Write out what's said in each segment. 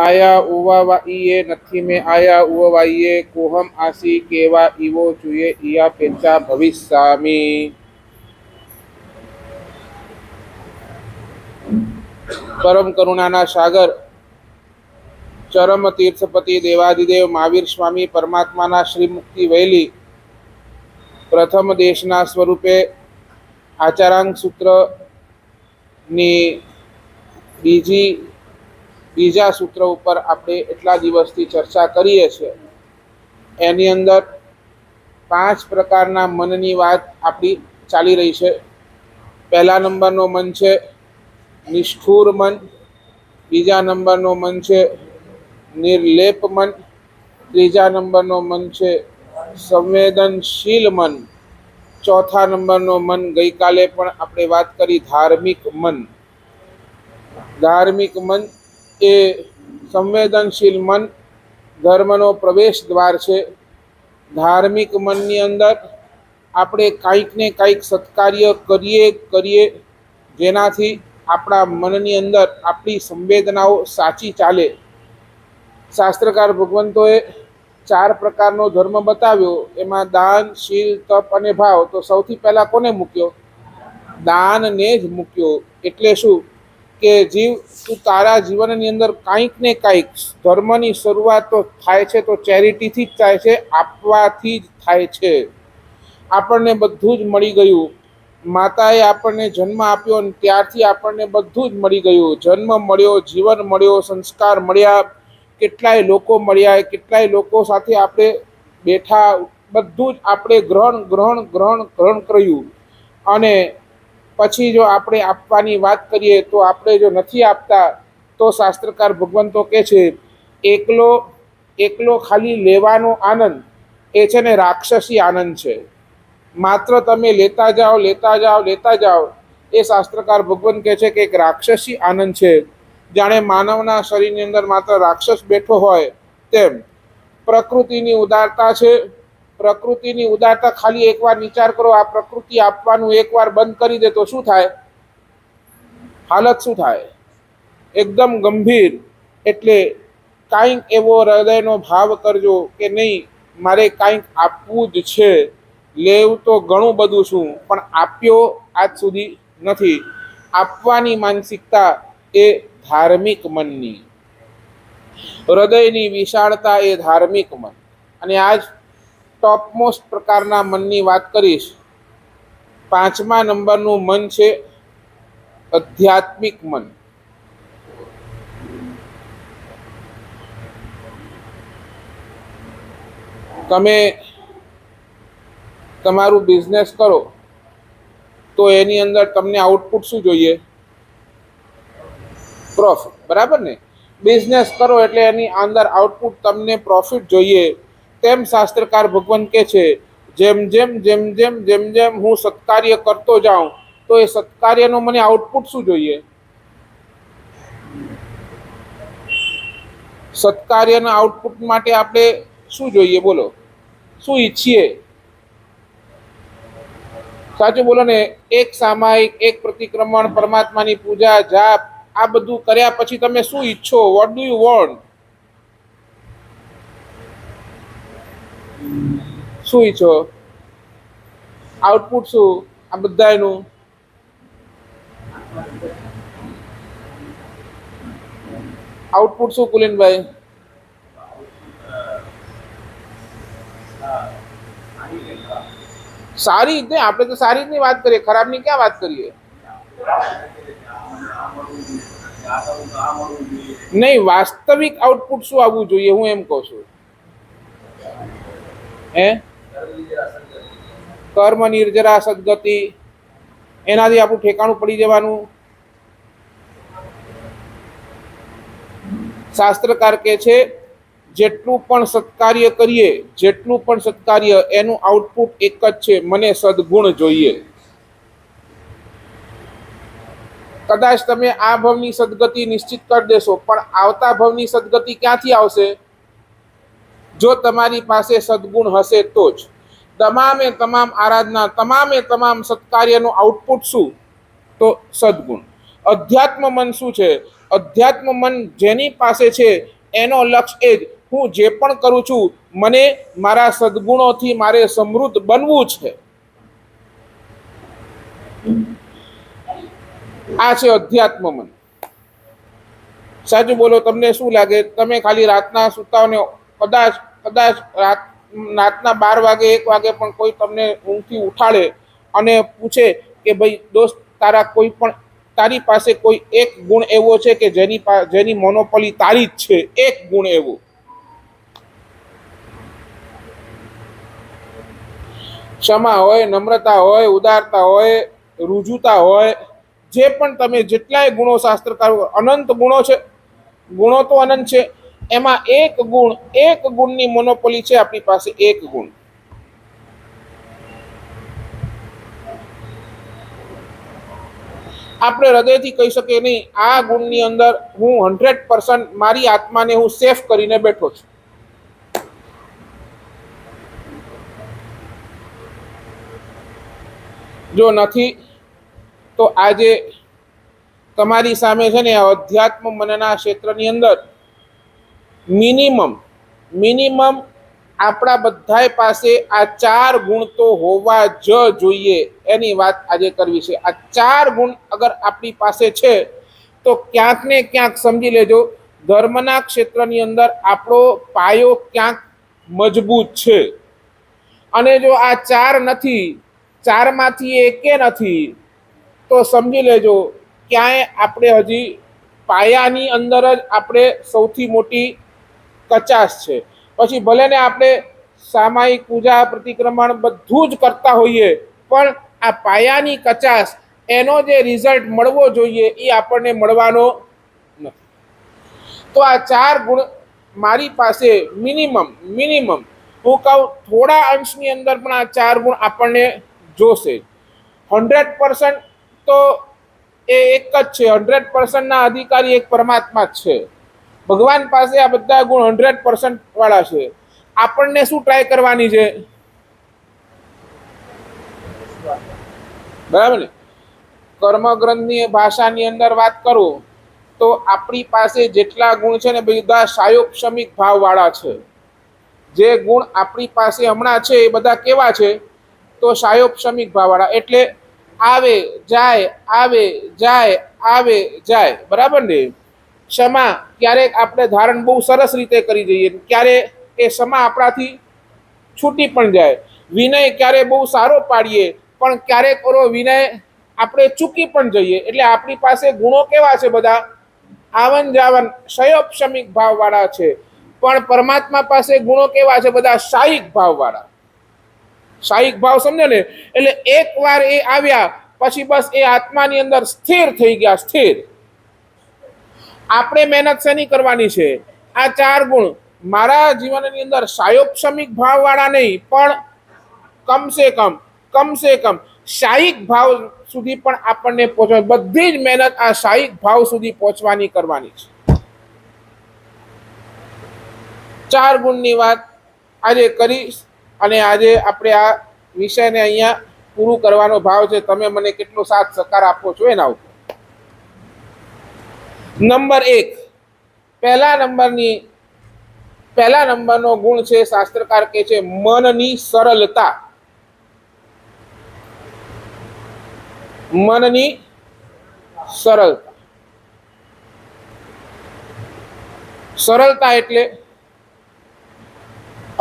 આયા ઉવાવાઈએ નથી મેં આયા ઉવાવાઈએ કોહમ આસી કેવા ઈવો જોઈએ ઈયા પેચા ભવિષ્યામી. પરમ કરુણાના સાગર ચરમ તીર્થપતિ દેવાદિદેવ મહાવીર સ્વામી પરમાત્માના શ્રી મુક્તિ વહેલી પ્રથમ દેશના સ્વરૂપે આચારાંગ સૂત્રની બીજા સૂત્ર ઉપર આપણે એટલા દિવસથી ચર્ચા કરીએ છીએ. એની અંદર 5 પ્રકારના મનની વાત આપણી ચાલી રહી છે. પહેલા નંબરનો મન છે નિષ્ઠુર મન, બીજા નંબરનો મન છે નિર્લેપ મન, ત્રીજા નંબરનો મન છે સંવેદનશીલ મન, ચોથા નંબરનો મન ગઈકાલે પણ આપણે વાત કરી ધાર્મિક મન. ધાર્મિક મન એ સંવેદનશીલ મન ધર્મનો પ્રવેશ દ્વાર છે. ધાર્મિક મનની અંદર આપણે કંઈક ને કંઈક સત્કાર્ય કરીએ જેનાથી આપણા મનની અંદર આપણી સંવેદનાઓ સાચી ચાલે. શાસ્ત્રકાર ભગવંતોએ 4 પ્રકારનો ધર્મ બતાવ્યો. એમાં દાન, શીલ, તપ અને ભાવ. તો સૌથી પહેલા કોને મૂક્યો? દાનને જ મૂક્યો. એટલે શું કે જીવ, તું તારા જીવનની અંદર કંઈક ને કંઈક ધર્મની શરૂઆત તો થાય છે તો ચેરિટીથી જ થાય છે, આપવાથી જ થાય છે. આપણને બધું જ મળી ગયું. માતાએ આપણને જન્મ આપ્યો અને ત્યારથી આપણને બધું જ મળી ગયું. જન્મ મળ્યો, જીવન મળ્યો, સંસ્કાર મળ્યા, કેટલાય લોકો મળ્યા, કેટલાય લોકો સાથે આપણે બેઠા, બધું જ આપણે ગ્રહણ કર્યું. અને પછી જો આપણે આપવાની વાત કરીએ તો આપણે જો નથી આપતા તો શાસ્ત્રકાર ભગવંતો કહે છે એકલો ખાલી લેવાનો આનંદ એ છે ને રાક્ષસી આનંદ છે. માત્ર તમે લેતા જાઓ. એ શાસ્ત્રકાર ભગવંત કહે છે કે એક રાક્ષસી આનંદ છે. જાણે માનવના શરીરની અંદર માત્ર રાક્ષસ બેઠો હોય તેમ. પ્રકૃતિની ઉદારતા છે. પ્રકૃતિની ઉદારતા ખાલી એકવાર વિચાર કરો, આ પ્રકૃતિ આપવાનું એકવાર બંધ કરી દે તો શું થાય? હાલત શું થાય? એકદમ ગંભીર. એટલે કાંઈક એવો હૃદયનો ભાવ કરજો કે નહીં, મારે કાંઈક આપવું જ છે. લેવું તો ઘણું બધું છું પણ આપ્યો આજ સુધી નથી. આપવાની માનસિકતા એ ધાર્મિક મનની. હૃદયની વિશાળતા એ ધાર્મિક મન. અને આજ ટોપમોસ્ટ પ્રકારના મનની વાત કરીશ. 5મા નંબરનું મન છે આધ્યાત્મિક મન. તમે તમારું બિઝનેસ કરો તો એની અંદર તમને આઉટપુટ શું જોઈએ? પ્રોફિટ. બરાબર ને? બિઝનેસ કરો એટલે એની અંદર આઉટપુટ તમને પ્રોફિટ જોઈએ. તેમ શાસ્ત્રકાર ભગવાન કહે છે જેમ હું સત્કાર્ય કરતો જાઉં તો એ સત્કાર્યનો મને આઉટપુટ શું જોઈએ? સત્કાર્યના આઉટપુટ માટે આપણે શું જોઈએ? બોલો, શું ઈચ્છીએ? સાચું બોલો ને. એક સામાયિક, એક પ્રતિક્રમણ, પરમાત્માની પૂજા, જાપ, આ બધું કર્યા પછી તમે શું ઈચ્છો? What do you want? શું ઈચ્છો? આઉટપુટ શું આ બધાનું? આઉટપુટ શું કુલીનભાઈ? સારી રીતે. આપણે તો સારી રીતની વાત કરીએ, ખરાબની ક્યાં વાત કરીએ? નહીં, વાસ્તવિક આઉટપુટ શું આવવું જોઈએ હું એમ કહું છું. કર્મ નિર્જરા સદગતિ, એનાથી આપણું ઠેકાણું પડી જવાનું. શાસ્ત્રકાર કહે છે જેટલું પણ સત્કાર્ય એનું આઉટપુટ એક જ છે, મને સદગુણ જોઈએ. કદાચ તમે આ ભવની સદગતિ નિશ્ચિત કરી દેશો પણ આવતા ભવની સદગતિ ક્યાંથી આવશે? જો તમારી પાસે સદગુણ હશે તો જ. તમામ આરાધના, તમામ સત્કાર્યનું આઉટપુટ શું? તો સદગુણ. અધ્યાત્મ મન શું છે? અધ્યાત્મ મન જેની પાસે છે એનો લક્ષ્ય એ જ હું જે પણ કરું છું મને મારા સદગુણોથી મારે સમૃદ્ધ બનવું છે. આ છે અધ્યાત્મ મન. સાચું બોલો, તમને શું લાગે? તમે ખાલી રાતના સુતાઓને કદાચ કદાચ રાતના 12 વાગે 1 વાગે પણ કોઈ તમને ઊંઘથી ઉઠાડે અને પૂછે કે ભાઈ દોસ્ત તારી પાસે કોઈ એક ગુણ એવો છે કે જેની મોનોપોલી તારી જ છે, એક ગુણ એવો. ક્ષમા હોય, નમ્રતા હોય, ઉદારતા હોય, રુજુતા હોય, જે પણ તમે જેટલાય ગુણો શાસ્ત્રકારો, અનંત ગુણો છે, ગુણો તો અનંત છે, એમાં એક ગુણની મોનોપોલી છે આપણી પાસે, એક ગુણ. આપણે હૃદયથી કહી શકીએ નહીં આ ગુણની અંદર હું 100% મારી આત્માને હું સેફ કરીને બેઠો છું. જો નથી તો આજે તમારી સામે છે ને અધ્યાત્મ મનના ક્ષેત્રની અંદર મિનિમમ આપણા બધાય પાસે આ 4 ગુણ તો હોવા જ જોઈએ એની વાત આજે કરવી છે. આ 4 ગુણ અગર આપણી પાસે છે તો ક્યાંક ને ક્યાંક સમજી લેજો ધર્મના ક્ષેત્રની અંદર આપણો પાયો ક્યાંક મજબૂત છે. અને જો આ 4 નથી, 4માંથી એકે નથી, તો સમજી લેજો ક્યાંય આપણે હજી પાયાની અંદર જ આપણે સૌથી મોટી કચાશ છે. પછી ભલે ને આપણે સામાયિક પૂજા પ્રતિક્રમણ બધું જ કરતા હોઈએ પણ આ પાયાની કચાશ એનો જે રિઝલ્ટ મળવો જોઈએ એ આપણને મળવાનો નથી. તો આ 4 ગુણ મારી પાસે મિનિમમ હું કહું થોડા અંશની અંદર પણ આ 4 ગુણ આપણને જોશે. 100% તો એ એક જ છે, 100%ના અધિકારી એક પરમાત્મા જ છે. ભગવાન પાસે આ બધા ગુણ 100% વાળા છે. આપણને શું ટ્રાય કરવાની છે? બરાબર ને? કર્મગ્રંથની ભાષાની અંદર વાત કરું તો આપણી પાસે જેટલા ગુણ છે ને બધા સાયોપશમિક ભાવવાળા છે. જે ગુણ આપણી પાસે હમણાં છે એ બધા કેવા છે? તો સાયોપશમિક ભાવવાળા. એટલે આવે જાય, આવે જાય, આવે જાય. બરાબર ને? ક્ષમા ક્યારેક આપણે ધારણ બહુ સરસ રીતે કરી જઈએ, ક્યારે એ ક્ષમા આપણાથી છૂટી પણ જાય. વિનય ક્યારે બહુ સારો પાડીએ પણ ક્યારેક ઓલો વિનય આપણે ચૂકી પણ જઈએ. એટલે આપણી પાસે ગુણો કેવા છે? બધા આવન જાવન ક્ષયોપશમિક ભાવવાળા છે. પણ પરમાત્મા પાસે ગુણો કેવા છે? બધા શાયિક ભાવવાળા. શાયિક ભાવ સમજો ને એટલે એકવાર એ આવ્યા પછી બસ એ આત્માની અંદર સ્થિર થઈ ગયા, સ્થિર. આપણે મહેનત શેની કરવાની છે? આ 4 ગુણ મારા જીવનની અંદર સાયોપશમિક ભાવવાળા નહીં પણ કમસે કમ શાયિક ભાવ સુધી પણ આપણને પહોંચવા, બધી જ મહેનત આ શાયિક ભાવ સુધી પહોંચવાની કરવાની છે. 4 ગુણની વાત આજે કરીશ અને આજે આપણે આ વિષયને અહીંયા પૂરું કરવાનો ભાવ છે. તમે મને કેટલો સાથ સહકાર આપો છો એના ઉપર. નંબર 1, પહેલા નંબરનો ગુણ છે, શાસ્ત્રકાર કહે છે મનની સરળતા. મનની સરળતા. સરળતા એટલે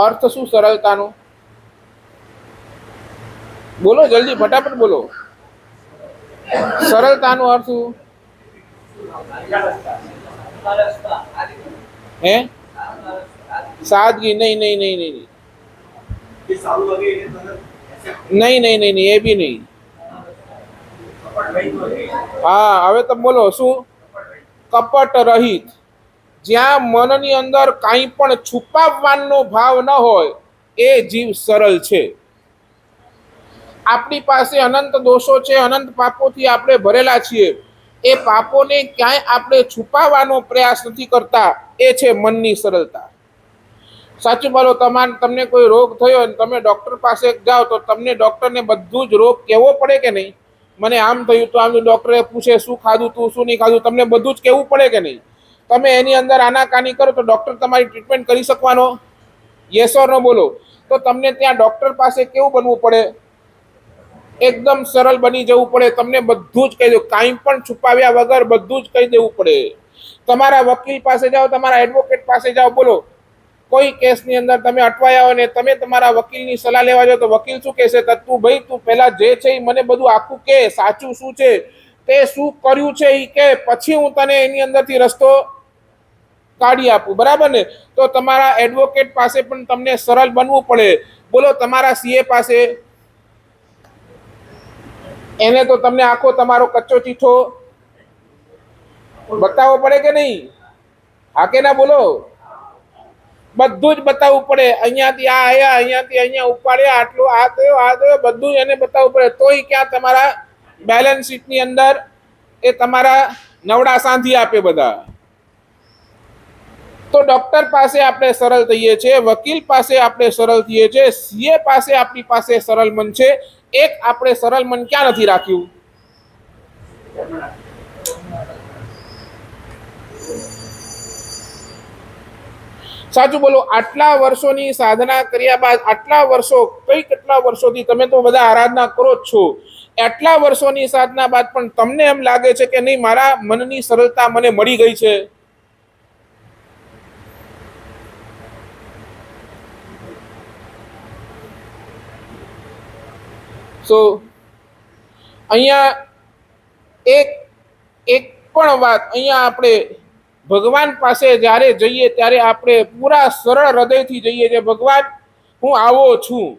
અર્થ શું સરળતાનો? બોલો જલ્દી, ફટાફટ બોલો. સરળતાનો અર્થ શું? હે? સાદગી? નહીં, એ બી નહીં. હા, હવે તમે બોલો શું? કપટ રહિત. જ્યાં મનની અંદર કાંઈ પણ છુપાવવાનો ભાવ ન હોય એ જીવ સરળ છે. આપણી પાસે અનંત દોષો છે, અનંત પાપોથી આપણે ભરેલા છીએ. એ પાપોને ક્યાંય આપણે છુપાવવાનો પ્રયાસ નથી કરતા. એ છે મનની સરળતા. સાચું બોલો, તમને કોઈ રોગ થયો અને તમે ડોક્ટર પાસે જાઓ તો તમને ડોક્ટરને બધું જ રોગ કહેવો પડે કે નહીં? મને આમ થયું તો આમ થયું, ડૉક્ટરે પૂછે શું ખાધું તું શું નહીં ખાધું, તમને બધું જ કહેવું પડે કે નહીં? તમે એની અંદર આનાકાની કરો તો ડૉક્ટર તમારી ટ્રીટમેન્ટ કરી શકવાનો? યસ ઓર નો બોલો. તો તમને ત્યાં ડૉક્ટર પાસે કેવું બનવું પડે? એકદમ સરળ બની જવું પડે. તમને બધું જ કહી દઉં, કાંઈ પણ છુપાવ્યા વગર બધું જ કહી દેવું પડે. તમારા વકીલ પાસે જાઓ, તમારા એડવોકેટ પાસે જાઓ, બોલો કોઈ કેસની અંદર તમે અટવાયા હોય ને તમે તમારા વકીલની સલાહ લેવા જાઓ તો વકીલ શું કહેશે? તું ભાઈ તું પહેલા જે છે એ મને બધું આખું કે, સાચું શું છે, તે શું કર્યું છે એ કે, પછી હું તને એની અંદરથી રસ્તો કાઢી આપું. બરાબર ને? તો તમારા એડવોકેટ પાસે પણ તમને સરળ બનવું પડે. બોલો તમારા સીએ પાસે, એને તો તમને આખો તમારો કચ્ચો ચીઠો બતાવવો પડે કે નહીં? હા કે ના બોલો? બધું જ બતાવવું પડે. અહીંયાથી આ આયા, અહીંયાથી અહીંયા ઉપાડ્યા, આટલું આ થયો બધું એને બતાવવું પડે. તોય ક્યાં તમારા બેલેન્સ શીટની અંદર એ તમારા નવડા સાંધી આપે બધા. તો ડોક્ટર પાસે આપણે સરળ થઈએ છીએ, વકીલ પાસે આપણે સરળ થઈએ છીએ, સીએ પાસે આપણી પાસે સરળ મન છે. એક આપણે સરળ મન ક્યાં નથી રાખ્યું? સાચું બોલો. આટલા વર્ષોની સાધના કર્યા બાદ, આટલા વર્ષો કેટલા વર્ષોથી તમે તો બધા આરાધના કરો જ છો, આટલા વર્ષોની સાધના બાદ પણ તમને એમ લાગે છે કે નહીં મારા મનની સરળતા મને મળી ગઈ છે? સો અહીંયા એક પણ વાત, અહીંયા આપણે ભગવાન પાસે જ્યારે જઈએ ત્યારે આપણે પૂરા સરળ હૃદયથી જઈએ છીએ. ભગવાન હું આવો છું.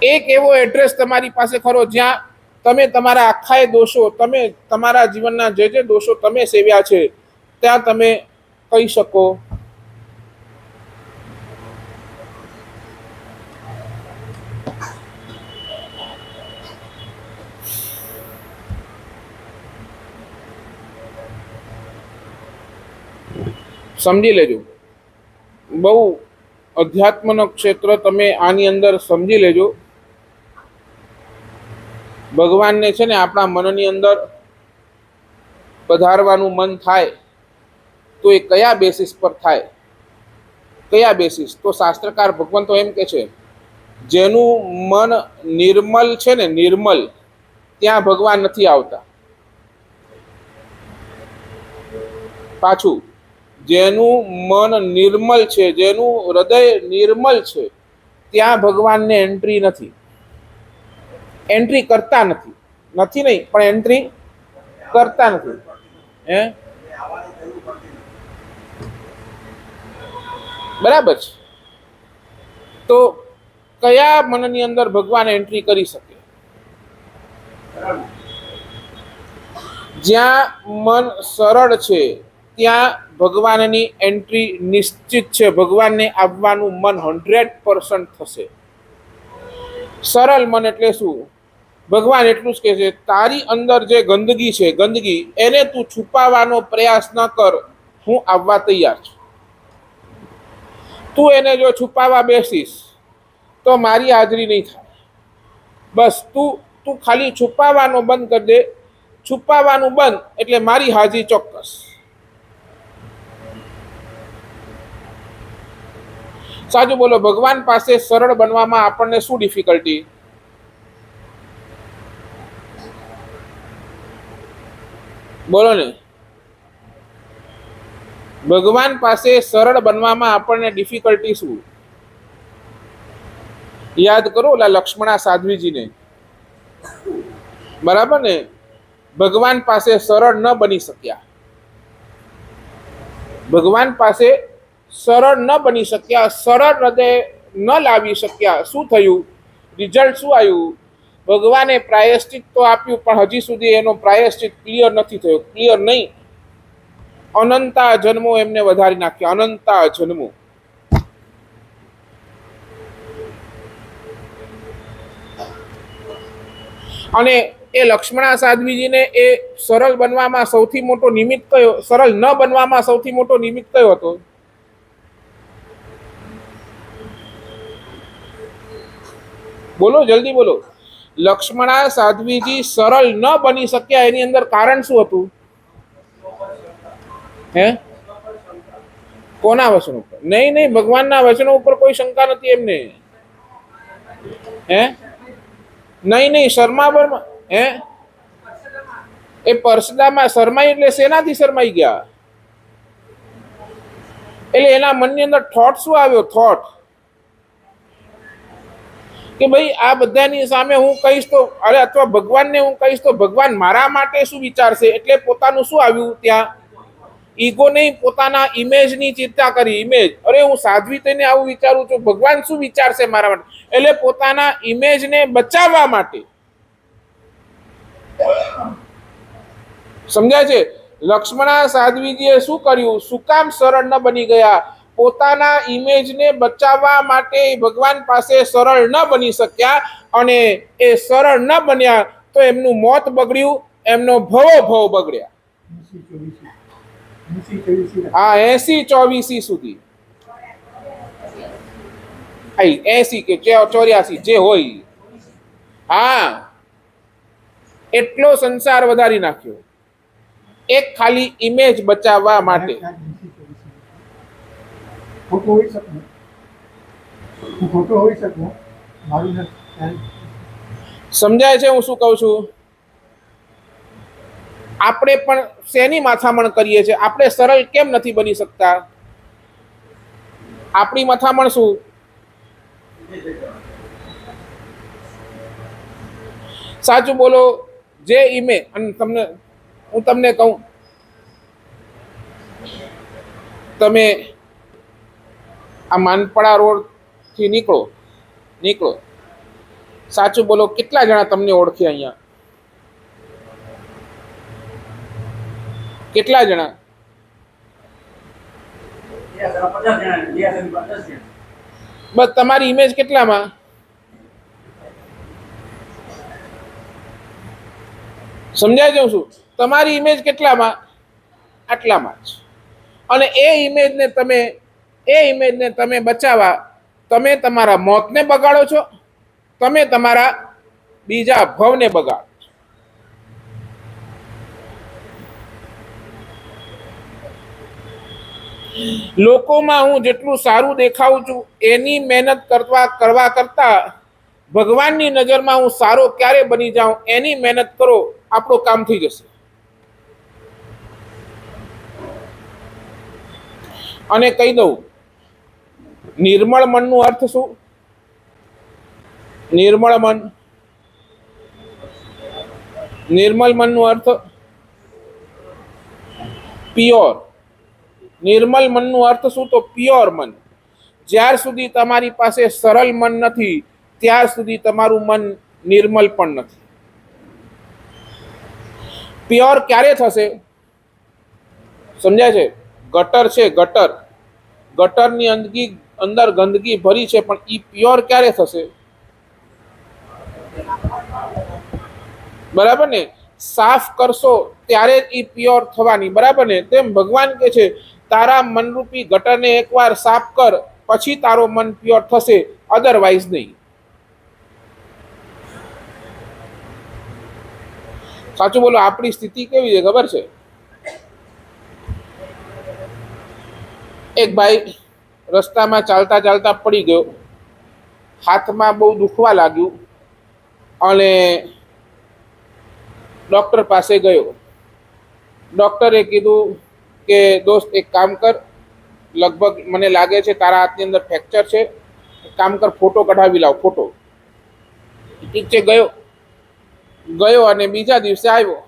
એક એવો એડ્રેસ તમારી પાસે ખરો જ્યાં તમે તમારા આખા દોષો, તમે તમારા જીવનના જે દોષો તમે સેવ્યા છે ત્યાં તમે કહી શકો. સમજી લેજો, બહુ અધ્યાત્મનો ક્ષેત્ર તમે આની અંદર સમજી લેજો. ભગવાનને છે ને આપણા મનની અંદર પધારવાનું મન થાય તો એ કયા બેસિસ પર થાય? કયા બેસિસ? તો શાસ્ત્રકાર ભગવાન તો એમ કે છે જેનું મન નિર્મલ છે ને, નિર્મલ, ત્યાં ભગવાન નથી આવતા. પાછું, જેનું મન નિર્મલ છે, જેનું હૃદય નિર્મલ છે, ત્યાં ભગવાનને એન્ટ્રી નથી. એન્ટ્રી કરતા નથી. નથી નહીં, પણ એન્ટ્રી કરતા નથી. હે, બરાબર છે. તો કયા મનની અંદર ભગવાન એન્ટ્રી કરી શકે? જ્યાં મન સરળ છે ત્યાં ભગવાનની એન્ટ્રી નિશ્ચિત છે. ભગવાનને આવવાનું મન 100% થશે. સરળ મન એટલે શું? ભગવાન એટલું જ કહે છે તારી અંદર જે ગંદકી છે, ગંદકી એને તું છુપાવવાનો પ્રયાસ ન કર, હું આવવા તૈયાર છું. તું એને જો છુપાવવા બેસીશ તો મારી હાજરી નહીં થાય. બસ તું ખાલી છુપાવવાનો બંધ કરી દે. છુપાવવાનું બંધ એટલે મારી હાજરી ચોક્કસ. સાચું બોલો. ભગવાન પાસે સરળ બનવામાં આપણને શું ડિફિકલ્ટી? બોલો ને. ભગવાન પાસે સરળ બનવામાં આપણને ડિફિકલ્ટી શું? યાદ કરો ઓલા લક્ષ્મણા સાધ્વીજીને. બરાબર ને? ભગવાન પાસે સરળ ન બની શક્યા. ભગવાન પાસે સરળ ન બની શક્યા, સરળ હૃદય ન લાવી શક્યા. શું થયું? રિઝલ્ટ શું આવ્યું? ભગવાને પ્રાયશ્ચિત તો આપ્યું પણ હજી સુધી એનો પ્રાયશ્ચિત ક્લિયર નથી થયો. ક્લિયર નહીં, અનંતા જન્મો એમને વધારી નાખ્યા. અનંતા જન્મો. અને એ લક્ષ્મણા સાધ્વીજીને એ સરળ બનવામાં સૌથી મોટો નિમિત્ત કયો? સરળ ન બનવામાં સૌથી મોટો નિમિત્ત કયો હતો? બોલો, જલ્દી બોલો. લક્ષ્મણા સાધ્વીજી સરળ ન બની શક્યા એની અંદર કારણ શું હતું? હે? કોના વચનો ઉપર? નહીં નહીં, ભગવાનના વચનો ઉપર કોઈ શંકા નથી એમને. હે? નહીં નહીં, શર્માવરમાં હે? એ પરસદામાં શરમાઈ એટલે શેનાથી શરમાઈ ગયા? એટલે એના મનની અંદર થોટ શું આવ્યો? થોટ કે ભાઈ આ બધાની સામે હું કહીશ તો, અરે અથવા ભગવાનને હું કહીશ તો ભગવાન મારા માટે શું વિચારશે? એટલે પોતાનું શું આવ્યું ત્યાં? ઈગો નહીં, પોતાના ઇમેજની ચિંતા કરી. ઇમેજ, અરે હું સાધ્વી થઈને આવું વિચારું છું, ભગવાન શું વિચારશે મારા માટે? એટલે પોતાના ઇમેજને બચાવવા માટે. સમજાય છે? લક્ષ્મણા સાધ્વીજીએ શું કર્યું? શું કામ સરળ ન બની ગયા? પોતાના ઇમેજને બચાવવા માટે ભગવાન પાસે સરળ ન બની શક્યા, અને એ સરળ ન બન્યા તો એમનું મોત બગડ્યું, એમનો ભવો બગડ્યા. હા, 80-84 સુધી. 80 કે 84 જે હોય. હા, એટલો સંસાર વધારી નાખ્યો એક ખાલી ઇમેજ બચાવવા માટે. સમજાય છે હું શું કહું છું? આપણે પણ શેની માથામણ કરીએ છીએ? આપણે સરળ કેમ નથી બની શકતા? આપણી માથામણ શું? સાચું બોલો. જે ઇમેજ, અને હું તમને કહું, તમે આ માનપડા રોડ થી નીકળો, સાચું બોલો, કેટલા જણા તમને ઓળખે અહીંયા? કેટલા જણા? બસ તમારી ઇમેજ કેટલામાં? સમજાય જાઉં છું? તમારી ઇમેજ કેટલામાં? આટલામાં જ. અને એ ઇમેજને તમે બચાવવા, તમે તમારા મોતને બગાડો છો, તમે તમારા બીજા ભવને બગાડો. લોકોમાં હું જેટલું સારું દેખાઉં છું એની મહેનત કરવા કરતા ભગવાનની નજરમાં હું સારો ક્યારે બની જાઉં એની મહેનત કરો, આપણું કામ થઈ જશે. અને કહી દઉં, નિર્મળ મનનો અર્થ શું? નિર્મળ મનનો અર્થ પ્યોર. નિર્મલ મનનો અર્થ શું? તો પ્યોર મન. જ્યાર સુધી તમારી પાસે સરળ મન નથી ત્યાર સુધી તમારું મન નિર્મલ પણ નથી. પ્યોર ક્યારે થશે? સમજાય છે? ગટર છે, ગટરની અંદર ગંદકી ભરી છે, પણ ઈ પ્યોર ક્યારે થશે? બરાબર ને? સાફ કરશો ત્યારે જ ઈ પ્યોર થવાની. બરાબર ને? તેમ ભગવાન કે છે તારા મનરૂપી ગટરને એકવાર સાફ કર, પછી તારો મન પ્યોર થશે, અધરવાઇઝ નહીં. સાચું બોલો, આપણી સ્થિતિ કેવી છે ખબર છે? એક ભાઈ રસ્તામાં ચાલતા ચાલતા પડી ગયો, હાથમાં બહુ દુખવા લાગ્યું, અને ડોક્ટર પાસે ગયો. ડોક્ટરે કીધું કે દોસ્ત એક કામ કર, લગભગ મને લાગે છે તારા હાથની અંદર ફ્રેક્ચર છે, એક કામ કર ફોટો કઢાવી લાવ. ફોટો. ઠીક છે, ગયો અને બીજા દિવસે આવ્યો,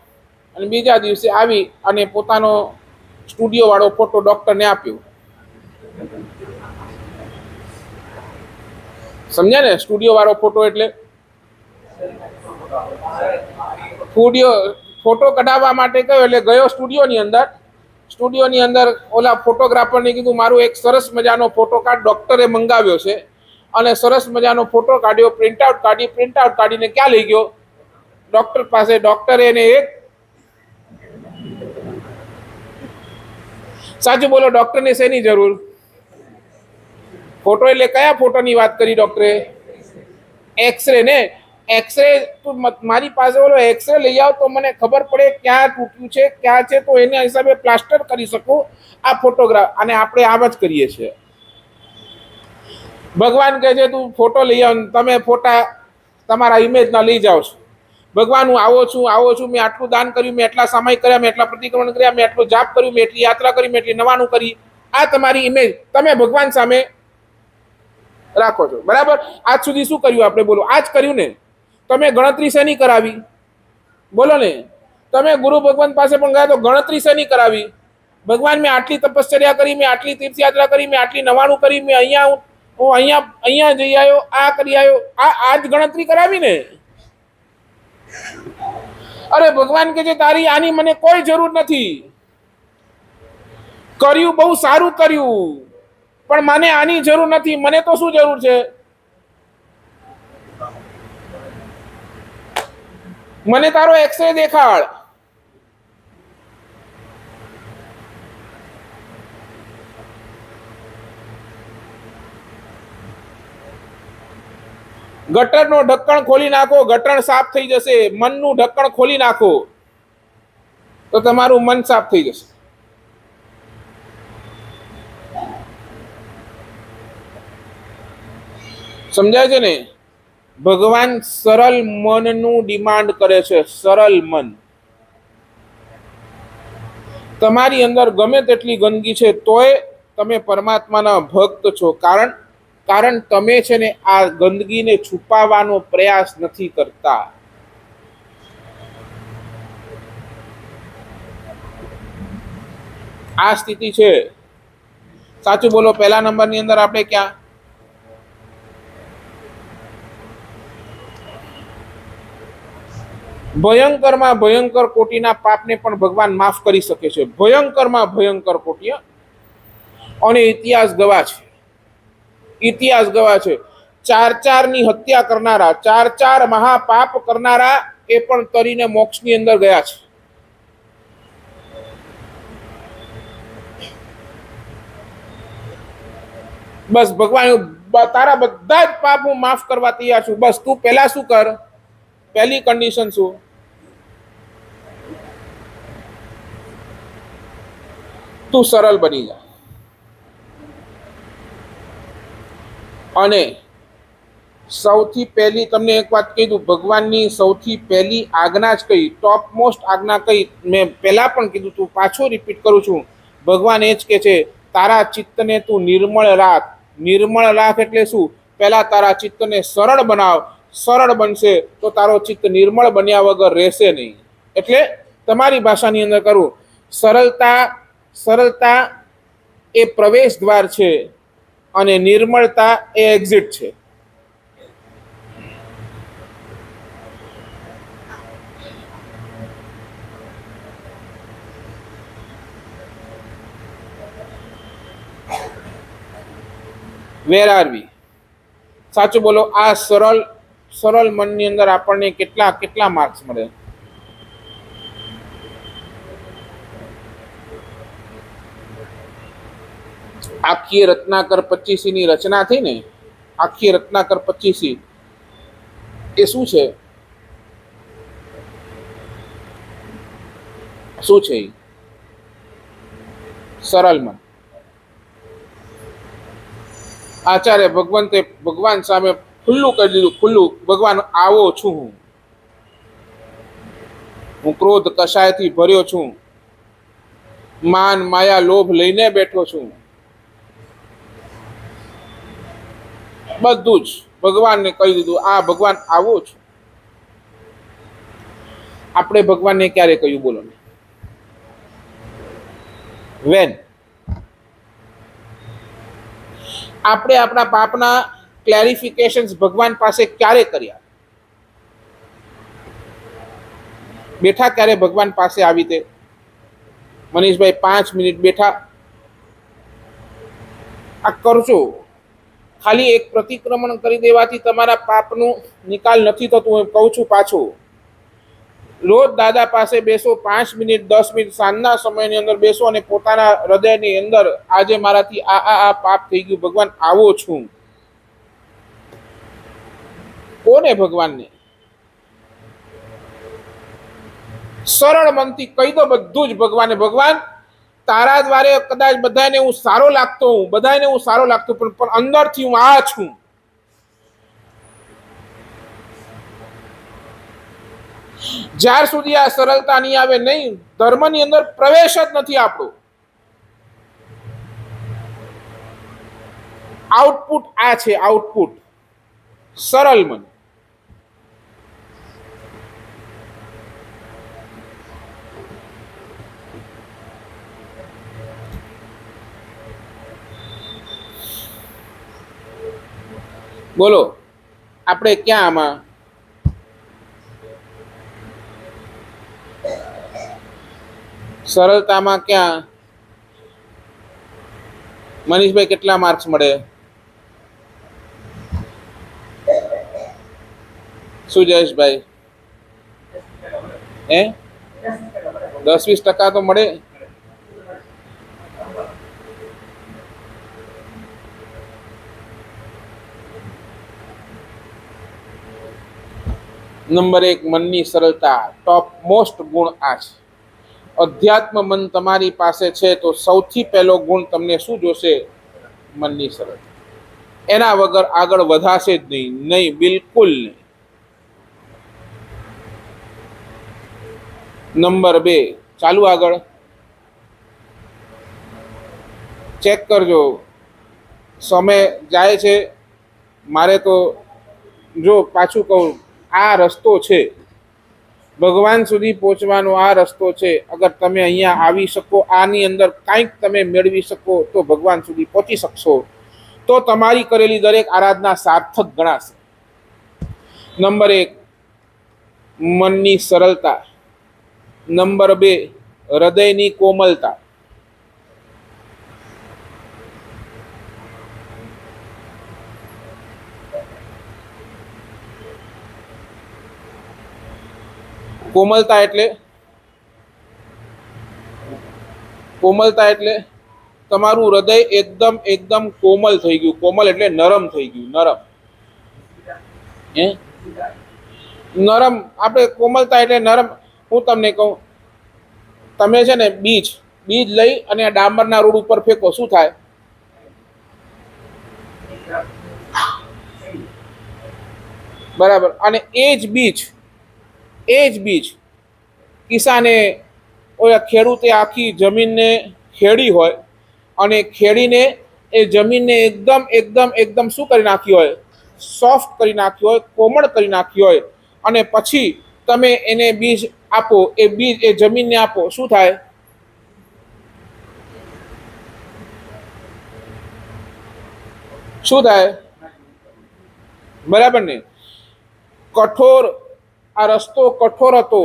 અને બીજા દિવસે આવી અને પોતાનો સ્ટુડિયો વાળો ફોટો ડોક્ટરને આપ્યો. સમજ્યા ને? સ્ટુડિયો વાળો ફોટો એટલે ફોટો કઢાવવા માટે ગયો, એટલે ગયો સ્ટુડિયોની અંદર ઓલા ફોટોગ્રાફરને કીધું મારું એક સરસ મજાનો ફોટો કાઢ. ડોક્ટરે મંગાવ્યો છે અને સરસ મજાનો ફોટો કાઢ્યો, પ્રિન્ટઆઉટ કાઢીને ક્યાં લઈ ગયો? ડોક્ટર પાસે. ડોક્ટરે એને સાચું બોલો, ડોક્ટરને શેની જરૂર? ફોટો એટલે કયા ફોટોની વાત કરી ડોક્ટરે? એક્સરે ને એક્સરે તું મારી પાસે ઓલો એક્સરે લઈ આવ તો મને ખબર પડે ક્યાં તૂટ્યું છે ક્યાં છે, તો એના હિસાબે પ્લાસ્ટર કરી શકું. આ ફોટોગ્રાફ અને આપણે આમ જ કરીએ છીએ. ભગવાન કહે છે તું ફોટો લઈ આવ, તમે ફોટા તમારા ઇમેજના લઈ જાઓ છો. ભગવાન હું આવો છું, મેં આટલું દાન કર્યું, મેં એટલા સમય કર્યા, મેં એટલા પ્રતિક્રમણ કર્યા, મેં એટલું જાપ કર્યું, મેં એટલી યાત્રા કરી, મેં એટલી નવાનું કરી. આ તમારી ઇમેજ તમે ભગવાન સામે રાખો છો, બરાબર. આજ સુધી શું કર્યું આપણે? બોલો, આજ કર્યું ને. તમે ગણતરી શેની કરાવી? બોલો ને. તમે ગુરુ ભગવાન પાસે પણ ગયા તો ગણતરી શેની કરાવી? ભગવાન મેં આટલી તપશ્ચર્યા કરી, મેં આટલી તીર્થયાત્રા કરી, મેં આટલી નવાનું કરી, મેં અહીંયા જઈ આવ્યો, આ કરી આવ્યો, આ જ ગણતરી કરાવી ને. અરે ભગવાન કે છે તારી આની મને કોઈ જરૂર નથી. કર્યું બહુ સારું કર્યું, પણ મને આની જરૂર નથી. મને તો શું જરૂર છે? મને તારો એક્સરે દેખાડ. ગટરનો ઢક્કણ ખોલી નાખો, ગટર સાફ થઈ જશે. મનનું ઢક્કણ ખોલી નાખો તો તમારું મન સાફ થઈ જશે. સમજાય છે ને? ભગવાન સરળ મનનું ડિમાન્ડ કરે છે. સરળ મન. તમારી અંદર ગમે તેટલી ગંદકી છે તોય તમે પરમાત્માના ભક્ત છો. કારણ તમે છે ને આ ગંદકીને છુપાવવાનો પ્રયાસ નથી કરતા. આ સ્થિતિ છે. સાચું બોલો, પહેલા નંબરની અંદર આપણે ક્યાં? ભયંકરમાં ભયંકર કોટીના પાપને પણ ભગવાન માફ કરી શકે છે. ભયંકરમાં ભયંકર કોટી. અને ઇતિહાસ ગવા છે. 4 ની હત્યા કરનારા, 4 મહાપાપ કરનારા એ પણ તરીને મોક્ષની અંદર ગયા છે. બસ ભગવાન તારા બધા જ પાપ હું માફ કરવા તૈયાર છું. બસ તું પહેલા શું કર? પહેલી કન્ડિશન શું? તું સરળ બની જા. અને સૌથી પહેલી તમને એક વાત કહી દઉં, ભગવાનની સૌથી પહેલી આજ્ઞા જ કઈ, ટોપ મોસ્ટ આજ્ઞા કઈ, મેં પહેલા પણ કીધું, તું પાછું રિપીટ કરું છું. ભગવાન એ જ કે છે તારા ચિત્તને તું નિર્મળ રાખ. નિર્મળ રાખ એટલે શું? પહેલા તારા ચિત્તને સરળ બનાવ. સરળ બનશે તો તારો ચિત્ત નિર્મળ બન્યા વગર રહેશે નહીં. એટલે તમારી ભાષાની અંદર કરું, સરળતા એ પ્રવેશ દ્વાર છે અને નિર્મળતા એ એક્ઝિટ છે. વેર આર વી? સાચું બોલો, આ સરળ મનની અંદર આપણને કેટલા માર્ક્સ મળે? આખી રત્નાકર 25 ની રચના થઈ ને, આખી રત્નાકર 25 એ શું છે? શું છે? સરળ મન. આચાર્ય ભગવંતે ભગવાન સામે ખુલ્લું કરી દીધું, ખુલ્લું. ભગવાન આવો છું હું ક્રોધ કશાયથી ભર્યો છું, માન માયા લોભ લઈને બેઠો છું. બધું જ ભગવાનને કહી દીધું. આ ભગવાન આવો છું. આપણે ભગવાનને ક્યારે કહ્યું? બોલો ને. વેન આપણે આપણા પાપના ક્લેરિફિકેશન્સ ભગવાન પાસે ક્યારે કર્યા? બેઠા ક્યારે ભગવાન પાસે આવી તે? મનીષભાઈ 5 મિનિટ બેઠા? આ કરજો. ખાલી એક પ્રતિક્રમણ કરી દેવાથી તમારા પાપનું નિકાલ નથી થતું. હું કહું છું પાછું, રોજ દાદા પાસે બેસો, 5 મિનિટ 10 મિનિટ સાંજના સમયની અંદર બેસો અને પોતાના હૃદયની અંદર આજે મારાથી આ પાપ થઈ ગયું, ભગવાન આવો છું. કોને? ભગવાનને. સરળ મનથી કહી દો બધું જ ભગવાને. ભગવાન, તારા દ્વારે કદાચ બધાને હું સારો લાગતો હું, બધાને હું સારો લાગતો, પણ અંદરથી હું આ છું. જ્યાર સુધી આ સરળતા નહીં આવે, નહીં, ધર્મની અંદર પ્રવેશ જ નથી આપણો. આઉટપુટ આ છે, આઉટપુટ સરળ મન. બોલો, આપણે ક્યાં આમાં? સરળતામાં ક્યાં? મનીષભાઈ, કેટલા માર્ક્સ મળે? શું જયેશભાઈ? 10-20% તો મળે. નંબર 1, મનની સરળતા. ટોપ મોસ્ટ ગુણ આ છે. અધ્યાત્મ મન તમારી પાસે છે તો સૌથી પહેલો ગુણ તમને શું જોશે? મનની સરળતા. એના વગર આગળ વધાશે જ નહીં, નહીં, બિલકુલ નહીં. નંબર 2, ચાલુ આગળ ચેક કરજો. સમય જાય છે, મારે તો જો પાછું કહું, આ રસ્તો છે ભગવાન સુધી પહોંચવાનો. આ રસ્તો છે. અગર તમે અહીંયા આવી શકો, આની અંદર કંઈક તમે મેળવી શકો તો ભગવાન સુધી પહોંચી શકશો, તો તમારી કરેલી દરેક આરાધના સાર્થક ગણાશે. નંબર 1, મનની સરળતા. નંબર 2, હૃદયની કોમલતા. કોમલતા એટલે તમારું હૃદય એકદમ કોમલ થઈ ગયું. કોમલ એટલે નરમ થઈ ગયું. નરમ, નરમ. આપણે કોમલતા એટલે નરમ. હું તમને કહું, તમે છે ને બીજ લઈ અને ડામરના રોડ ઉપર ફેંકો, શું થાય? બરાબર. અને એ જ બીજ કિસાને, ઓલા ખેડૂતે આખી જમીનને ખેડી હોય અને ખેડીને એ જમીનને એકદમ શું કરી નાખી હોય? સોફ્ટ કરી નાખી હોય, કોમળ કરી નાખી હોય, અને પછી તમે એને બીજ આપો, એ બીજ એ જમીનને આપો, શું થાય? શું થાય? બરાબર ને? કઠોર, આ રસ્તો કઠોર હતો,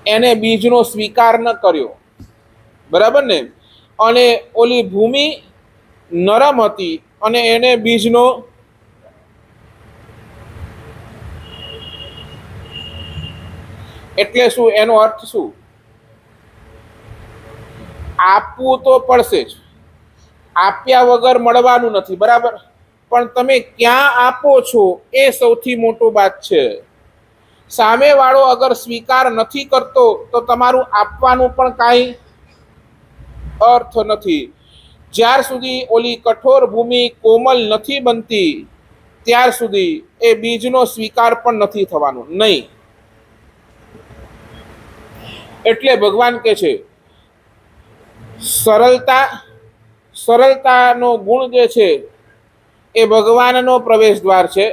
એને બીજનો સ્વીકાર ન કર્યો, બરાબર ને? અને ઓલી ભૂમિ નરમ હતી અને એને બીજનો એટલે શું? એનો અર્થ શું? આપવું તો પડશે જ, આપ્યા વગર મળવાનું નથી, બરાબર? પણ તમે ક્યાં આપો છો એ સૌથી મોટો વાત છે. સામેવાળો અગર સ્વીકાર નથી કરતો તો તમારું આપવાનું પણ કાંઈ અર્થ નથી. જ્યાર સુધી ઓલી કઠોર ભૂમિ કોમલ નથી બનતી ત્યાર સુધી એ બીજનો સ્વીકાર પણ નથી થવાનો, નહીં. એટલે ભગવાન કહે છે, સરળતાનો ગુણ જે છે એ ભગવાનનો પ્રવેશ દ્વાર છે,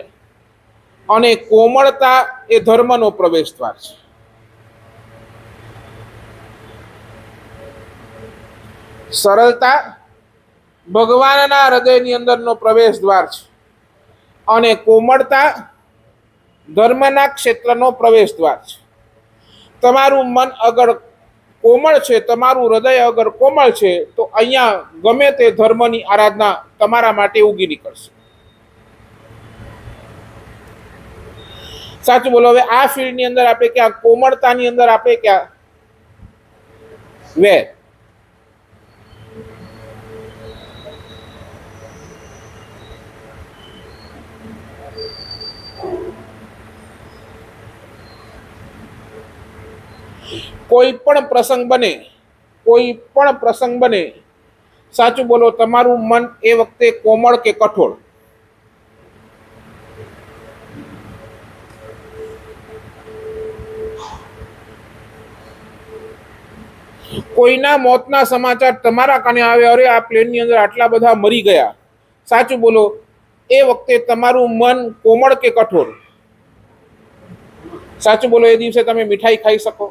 અને કોમળતા એ ધર્મનો પ્રવેશ દ્વાર છે. સરળતા ભગવાનના હૃદયની અંદરનો પ્રવેશ દ્વાર છે, અને કોમળતા ધર્મના ક્ષેત્રનો પ્રવેશ દ્વાર છે. તમારું મન અગર કોમળ છે, તમારું હૃદય અગર કોમળ છે, તો અહીંયા ગમે તે ધર્મની આરાધના તમારા માટે ઉગી નીકળશે. સાચું બોલો. હવે આ ફિલ્ડની અંદર આપણે ક્યાં કોમળતાની અંદર આપણે ક્યાં વે કોઈ પણ પ્રસંગ બને, કોઈ પણ પ્રસંગ બને, સાચું બોલો, તમારું મન એ વખતે કોમળ કે કઠોળ? કોઈના મોતના સમાચાર તમારા કાને આવે, અરે આ પ્લેનની અંદર આટલા બધા મરી ગયા, સાચું બોલો, એ વખતે તમારું મન કોમળ કે કઠોર? સાચું બોલો, એ દિવસે તમે મીઠાઈ ખાઈ શકો?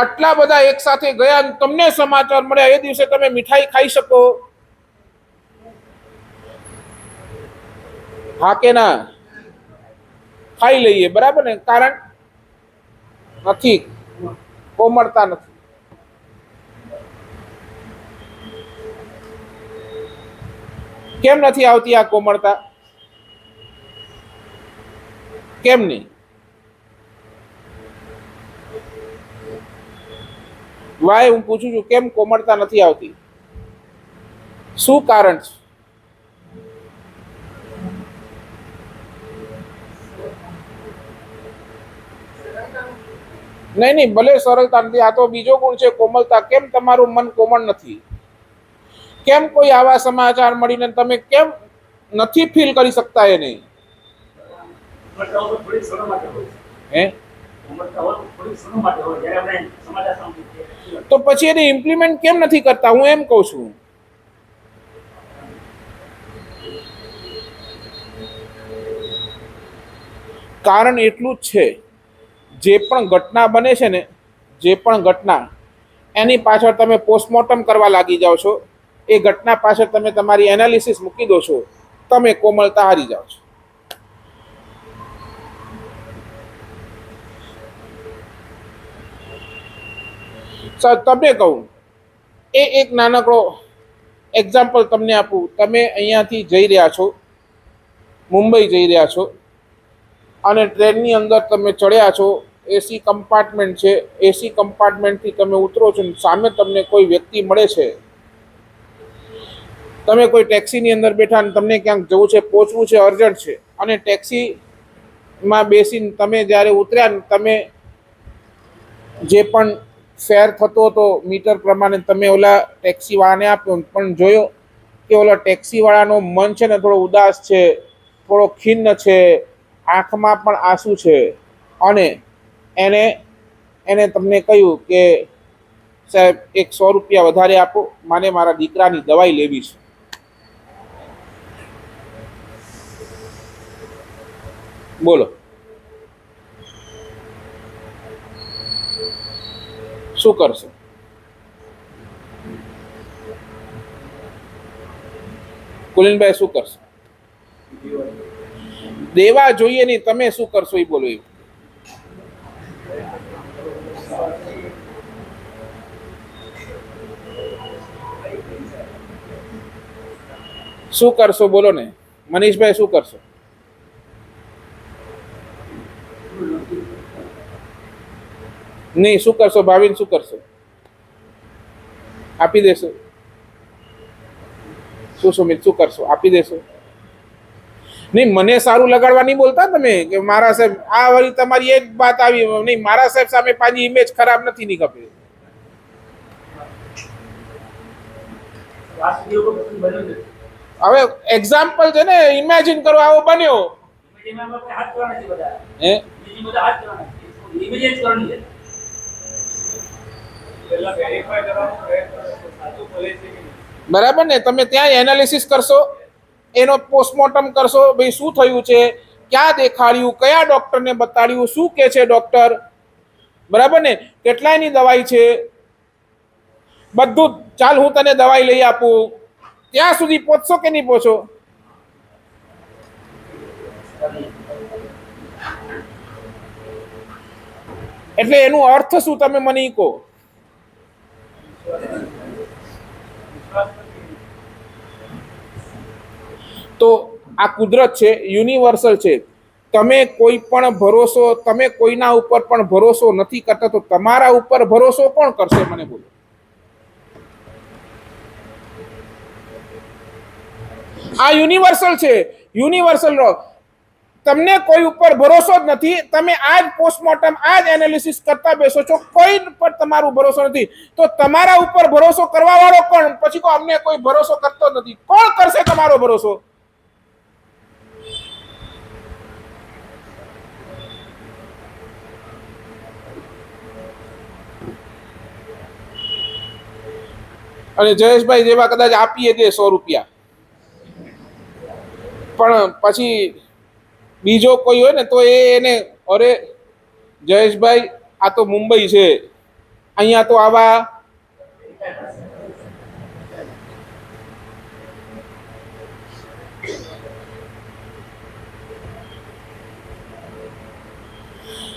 આટલા બધા એક સાથે ગયા, તમને સમાચાર મળ્યા, એ દિવસે તમે મીઠાઈ ખાઈ શકો? હા કે ના? ખાઈ લઈએ, બરાબર ને? કારણ નથી, કોમળતા નથી. કેમ નથી આવતી આ કોમળતા? કેમ નહીં? વાય હું પૂછું છું, કેમ કોમળતા નથી આવતી? શું કારણ છે? નહીં નહીં, ભલે સરળતા નથી, આ તો બીજો ગુણ છે કોમળતા. કેમ તમારું મન કોમળ નથી? કેમ કોઈ આવા સમાચાર મળીને તમે કેમ નથી ફીલ કરી શકતા એને? હે? તો પછી એને ઇમ્પ્લિમેન્ટ કેમ નથી કરતા? હું એમ કહું છું. કારણ એટલું જ છે, જે પણ ઘટના બને છે ને, જે પણ ઘટના, એની પાછળ તમે પોસ્ટમોર્ટમ કરવા લાગી જાઓ છો, એ ઘટના પાછળ તમે તમારી એનાલિસિસ મૂકી દો છો, તમે કોમળતા હારી જાઓ છો. તમને કહું, એ એક નાનકડો એક્ઝામ્પલ તમને આપું. તમે અહીંયાથી જઈ રહ્યા છો, મુંબઈ જઈ રહ્યા છો, અને ટ્રેનની અંદર તમે ચડ્યા છો, એસી કમ્પાર્ટમેન્ટ છે, એસી કમ્પાર્ટમેન્ટથી તમે ઉતરો છો, સામે તમને કોઈ વ્યક્તિ મળે છે, તમે કોઈ ટેક્સીની અંદર બેઠા અને તમને ક્યાંક જવું છે, પહોંચવું છે, અર્જન્ટ છે, અને ટેક્સીમાં બેસીને તમે જ્યારે ઉતર્યા ને, તમે જે પણ ફેર થતો હતો મીટર પ્રમાણે તમે ઓલા ટેક્સીવાળાને આપ્યો, પણ જોયો કે ઓલા ટેક્સીવાળાનો મન છે ને થોડો ઉદાસ છે, થોડો ખિન્ન છે, આંખમાં પણ આંસુ છે, અને એને તમને કહ્યું કે સાહેબ 100 રૂપિયા વધારે આપો, મને મારા દીકરાની દવાઈ લેવી છે. બોલો, શું કરશો? કુલીનભાઈ શું કરશો? દેવા જોઈએ નહીં, તમે શું કરશો એ બોલો. એવું શું કરશો બોલો ને? મનીષભાઈ શું કરશો? નહીં, શું કરશો? ભાવિન શું કરશો? આપી દેશો? શું સુમિત શું કરશો? આપી દેશો? નહીં, મને સારું લગાડવા નહીં બોલતા તમે કે મારા સાહેબ આ વળી તમારી એક વાત આવી. નહીં, મારા સાહેબ સામે પાછી ઇમેજ ખરાબ નથી ની ખપે. હવે એક્ઝામ્પલ છે ને, ઇમેજિન કરો આવો બન્યો. હે? બરાબર ને? તમે ત્યાં એનાલિસિસ કરશો, એનો પોસ્ટમોર્ટમ કરશો, ભાઈ શું થયું છે, ક્યાં દેખાડ્યું, કયા ડોક્ટરને બતાડ્યું, શું કે છે ડોક્ટર, બરાબર ને? કેટલાયની દવાઈ છે, બધું. ચાલ હું તને દવાઈ લઈ આપું, ત્યાં સુધી પહોંચશો કે નહીં પહોંચો? એટલે એનું અર્થ શું તમે મને કહો? તો આ કુદરત છે, યુનિવર્સલ છે. તમે કોઈ પણ ભરોસો, તમે કોઈના ઉપર પણ ભરોસો નથી કરતા, તો તમારા ઉપર ભરોસો કોણ કરશે? મને બોલો. આ યુનિવર્સલ છે, યુનિવર્સલ રો. તમને કોઈ ઉપર ભરોસો જ નથી, તમે આજ પોસ્ટમોર્ટમ આજ એનાલિસિસ કરતા બેસો છો, કોઈ પર તમારું ભરોસો નથી, તો તમારા ઉપર ભરોસો કરવા વાળો કોણ? પછી કો અમને કોઈ ભરોસો કરતો નથી. કોણ કરશે તમારો ભરોસો? અને જયેશભાઈ જેવા કદાચ આપીએ દે 100 રૂપિયા, પણ પછી બીજો કોઈ હોય ને તો એને અરે જયેશભાઈ આ તો મુંબઈ છે, અહીંયા તો આવા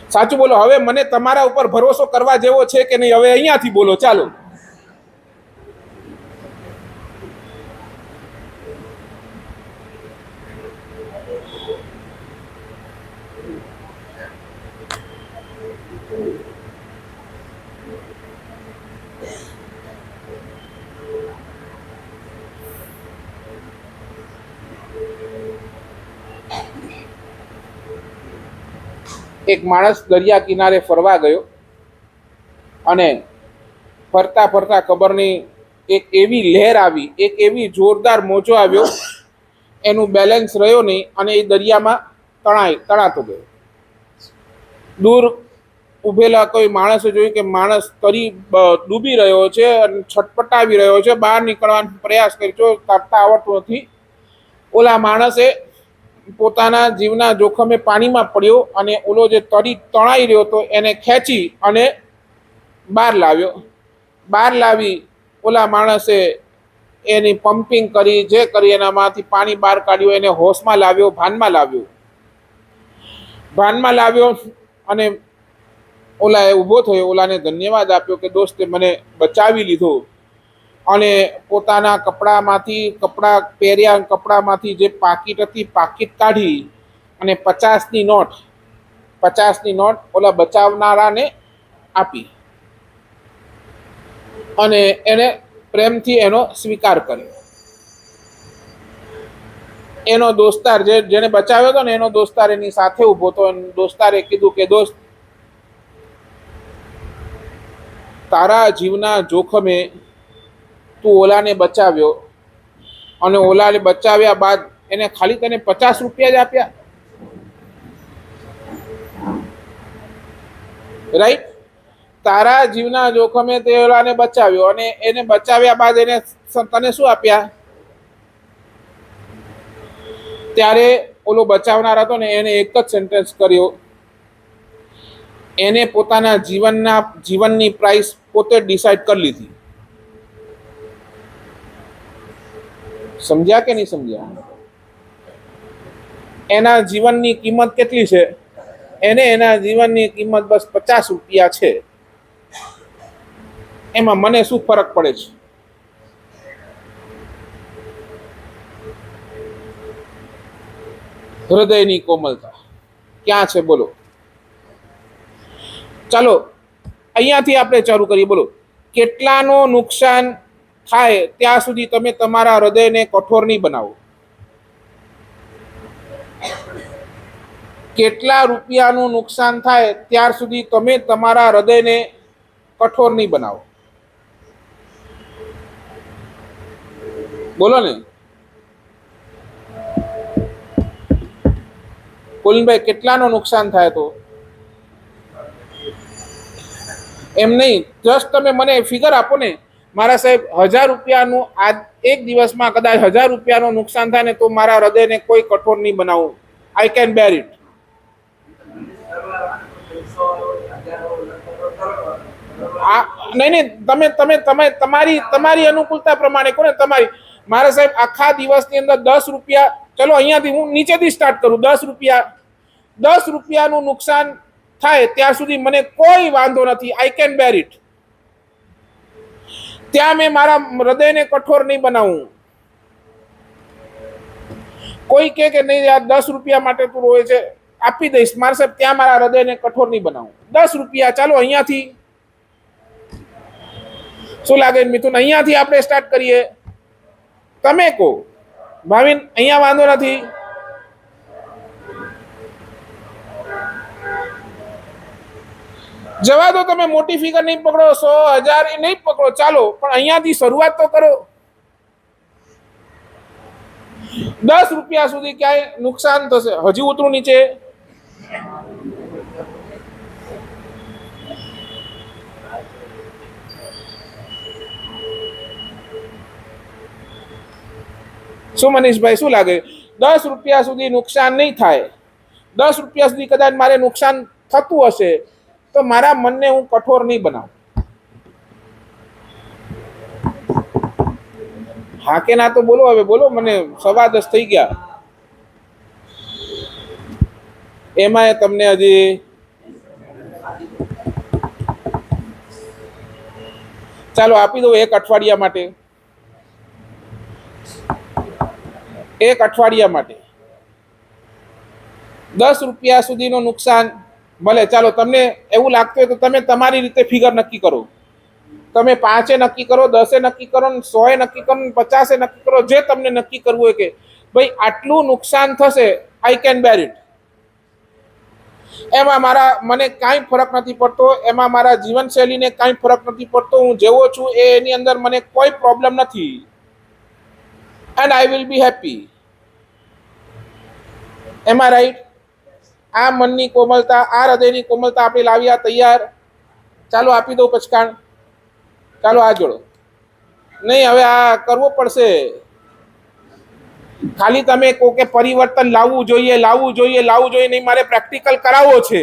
સાચું બોલો. હવે મને તમારા ઉપર ભરોસો કરવા જેવો છે કે નહીં? હવે અહીંયાથી બોલો, ચાલો. એક માણસ દરિયા કિનારે ફરવા ગયો અને ફરતા ફરતા ખબર નહીં એક એવી લહેર આવી, એક એવી જોરદાર મોજો આવ્યો, એનું બેલેન્સ રહ્યો નહીં અને એ દરિયામાં તણાતો ગયો. દૂર ઉભેલા કોઈ માણસે જોયું કે માણસ ડૂબી રહ્યો છે અને છટપટાવી રહ્યો છે, બહાર નીકળવાનો પ્રયાસ કર્યો, તરતા આવડતું નથી. ઓલા માણસે પોતાના જીવના જોખમે પાણીમાં પડ્યો અને ઓલો જે તણાઈ રહ્યો હતો એને ખેંચી અને બહાર લાવ્યો. બહાર લાવી ઓલા માણસે એની પમ્પિંગ કરી, જે કરી એનામાંથી પાણી બહાર કાઢ્યું, એને હોશમાં લાવ્યો, ભાનમાં લાવ્યો અને ઓલા એ ઊભો થયો, ઓલાને ધન્યવાદ આપ્યો કે દોસ્તે મને બચાવી લીધો. અને પોતાના કપડા પહેર્યા કપડામાંથી જે પાકીટ હતી, પાકીટ કાઢી અને 50ની નોટ ઓલા બચાવનારાને આપી અને એને પ્રેમથી એનો સ્વીકાર કર્યો. એનો દોસ્તાર જેને બચાવ્યો હતો ને, એનો દોસ્તાર એની સાથે ઊભો હતો. દોસ્તારે કીધું કે દોસ્ત, તારા જીવના જોખમે તું ઓલાને બચાવ્યો અને ઓલાને બચાવ્યા બાદ એને ખાલી તને 50 રૂપિયા જ આપ્યા, રાઈટ? તારા જીવના જોખમે તે ઓલાને બચાવ્યો અને એને બચાવ્યા બાદ એને તને શું આપ્યા? ત્યારે ઓલો બચાવનાર હતો ને એને એક જ સેન્ટેન્સ કર્યો, એને પોતાના જીવનની પ્રાઇસ પોતે ડિસાઈડ કરી લીધી. સમજ્યા કે નહીં સમજ્યા? એના જીવનની કિંમત કેટલી છે? એના જીવનની કિંમત બસ 50 રૂપિયા છે. એમાં મને શું ફરક પડે છે? હૃદયની કોમલતા ક્યાં છે બોલો? ચાલો અહીંયાથી આપણે ચાલુ કરીએ. બોલો, કેટલાનો નુકસાન થાય ત્યાં સુધી તમે તમારા હૃદયને કઠોર નહીં બનાવો. કેટલા રૂપિયાનું નુકસાન થાય ત્યાર સુધી તમે તમારા હૃદયને કઠોર નહીં બનાવો. બોલો ને કોલિનભાઈ, કેટલાનો નુકસાન થાય? તો એમ નહીં, જસ્ટ તમે મને ફિગર આપો ને. મારા સાહેબ 1000 રૂપિયાનું આજ એક દિવસમાં કદાચ 1000 રૂપિયાનું નુકસાન થાય ને તો મારા હૃદયને કોઈ કઠોર નહીં બનાવું. I can bear it. નહીં, તમે તમારી અનુકૂળતા પ્રમાણે કોને તમારી. મારા સાહેબ આખા દિવસની અંદર 10 રૂપિયા, ચલો અહીંયાથી હું નીચેથી સ્ટાર્ટ કરું, 10 રૂપિયાનું નુકસાન થાય ત્યાં સુધી મને કોઈ વાંધો નથી. I can bear it. ત્યાં મેં મારા હૃદયને કઠોર નહીં બનાવું. કોઈ કે નહીં યાર 10 રૂપિયા માટે તું રોવે છે, આપી દઈશ. મારા સાહેબ ત્યાં મારા હૃદયને કઠોર નહીં બનાવું. 10 રૂપિયા, ચાલો અહીંયાથી શું લાગે મિથુન? અહીંયાથી આપણે સ્ટાર્ટ કરીએ. તમે કહો ભાવિન અહીંયા વાંધો નથી. જવા દો, તમે મોટી ફિગર નહીં પકડો, 100,000 નહીં પકડો, ચાલો, પણ અહીંયાથી શરૂઆત તો કરો. 10 રૂપિયા સુધી ક્યાંય નુકસાન થશે. હજી ઉતરું નીચે. શું મનીષભાઈ, શું લાગે? 10 રૂપિયા સુધી નુકસાન નહીં થાય. 10 રૂપિયા સુધી કદાચ મારે નુકસાન થતું હશે તો મારા મનને હું કઠોર નહીં બનાવું. હા કે ના તો બોલો, હવે બોલો. મને 10:15 થઈ ગયા. એમાં તમને હજી ચાલો આપી દો 1 અઠવાડિયા માટે. 1 અઠવાડિયા માટે 10 રૂપિયા સુધીનું નુકસાન. ભલે ચાલો, તમને એવું લાગતું હોય તો તમે તમારી રીતે ફિગર નક્કી કરો. તમે 5 નક્કી કરો, 10 નક્કી કરો, 100 નક્કી કરો, 50 નક્કી કરો. જે તમને નક્કી કરવું હોય કે ભાઈ આટલું નુકસાન થશે, આઈ કેન બેર ઇટ. એમાં મને કાંઈ ફરક નથી પડતો. એમાં મારા જીવનશૈલીને કાંઈ ફરક નથી પડતો. હું જેવો છું એની અંદર મને કોઈ પ્રોબ્લેમ નથી. And I will be happy. Am I right? આ મનની કોમલતા, આ હૃદયની કોમલતા આપણે લાવ્યા તૈયાર. ચાલો આપી દો પચકાણ. ચાલો આ જોડો. નહીં, હવે આ કરવો પડશે. ખાલી તમે કહો કે પરિવર્તન લાવવું જોઈએ, લાવવું જોઈએ, લાવવું જોઈએ, નહીં, મારે પ્રેક્ટિકલ કરાવવો છે.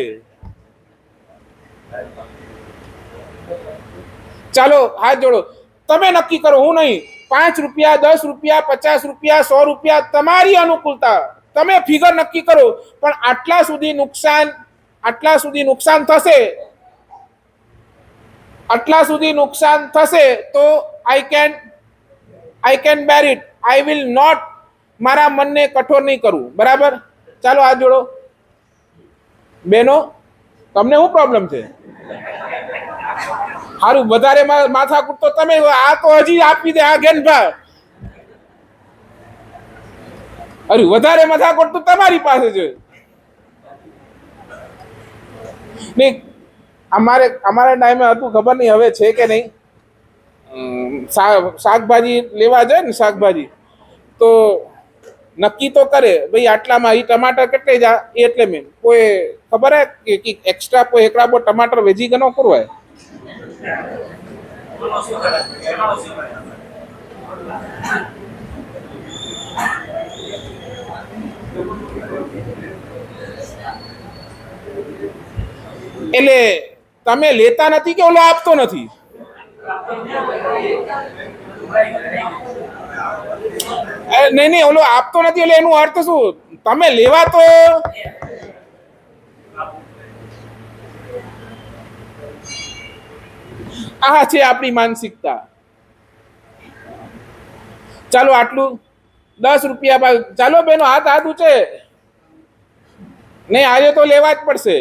ચાલો હાથ જોડો. તમે નક્કી કરો, હું નહીં. 5 રૂપિયા, 10 રૂપિયા, 50 રૂપિયા, 100 રૂપિયા, તમારી અનુકૂળતા. તમે ફિગર નક્કી કરો, પણ આટલા સુધી નુકસાન થશે, આટલા સુધી નુકસાન થશે તો I can bear it. I will not, મારા મનને કઠોર નહીં કરવું. બરાબર? ચાલો હાથ જોડો. બેનો, તમને શું પ્રોબ્લેમ છે? સારું, વધારે માથાકૂટ તો તમે, આ તો હજી આપી દે. આ ગેનભાઈ, અરે વધારે માથાકૂટ તો તમારી પાસે છે. નહીં, અમારા ટાઈમે હતું, ખબર નહીં હવે છે કે નહીં. શાકભાજી લેવા જાય ને, શાકભાજી તો નક્કી તો કરે ભાઈ આટલામાં એ ટમાટર કેટલે જા એટલે મેં કોઈ ખબર હે કે એક્સ્ટ્રા કોઈ એકડા બો ટમાટર વેજી ગનો કરવો હે. એટલે તમે લેતા નથી કે ઓલો આપતો નથી? નહીં નહીં, ઓલો આપતો નથી એટલે એનું અર્થ શું? તમે લેવા તો આ છે આપણી માનસિકતા. ચાલો આટલું 10 રૂપિયા. ચાલો બેનો, હાથ ઊંચે. નહીં, આજે તો લેવા જ પડશે.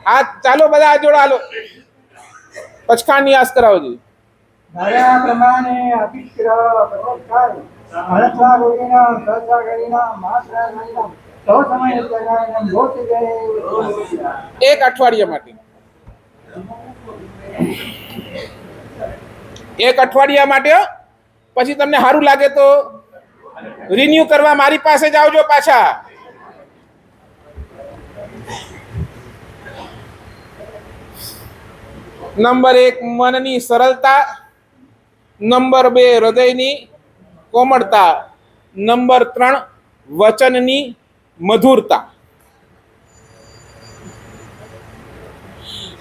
હાથ ચાલો બધા હાથ જોડો. હાલો પચખાણ નિયાસ કરાવો જી. પ્રમાણે એક અઠવાડિયા માટે, 1 અઠવાડિયા માટે. પછી તમને સારું લાગે તો રિન્યુ કરવા મારી પાસે જ આવજો પાછા. નંબર 1 મનની સરળતા, નંબર 2 હૃદયની કોમળતા, નંબર 3 વચનની મધુરતા.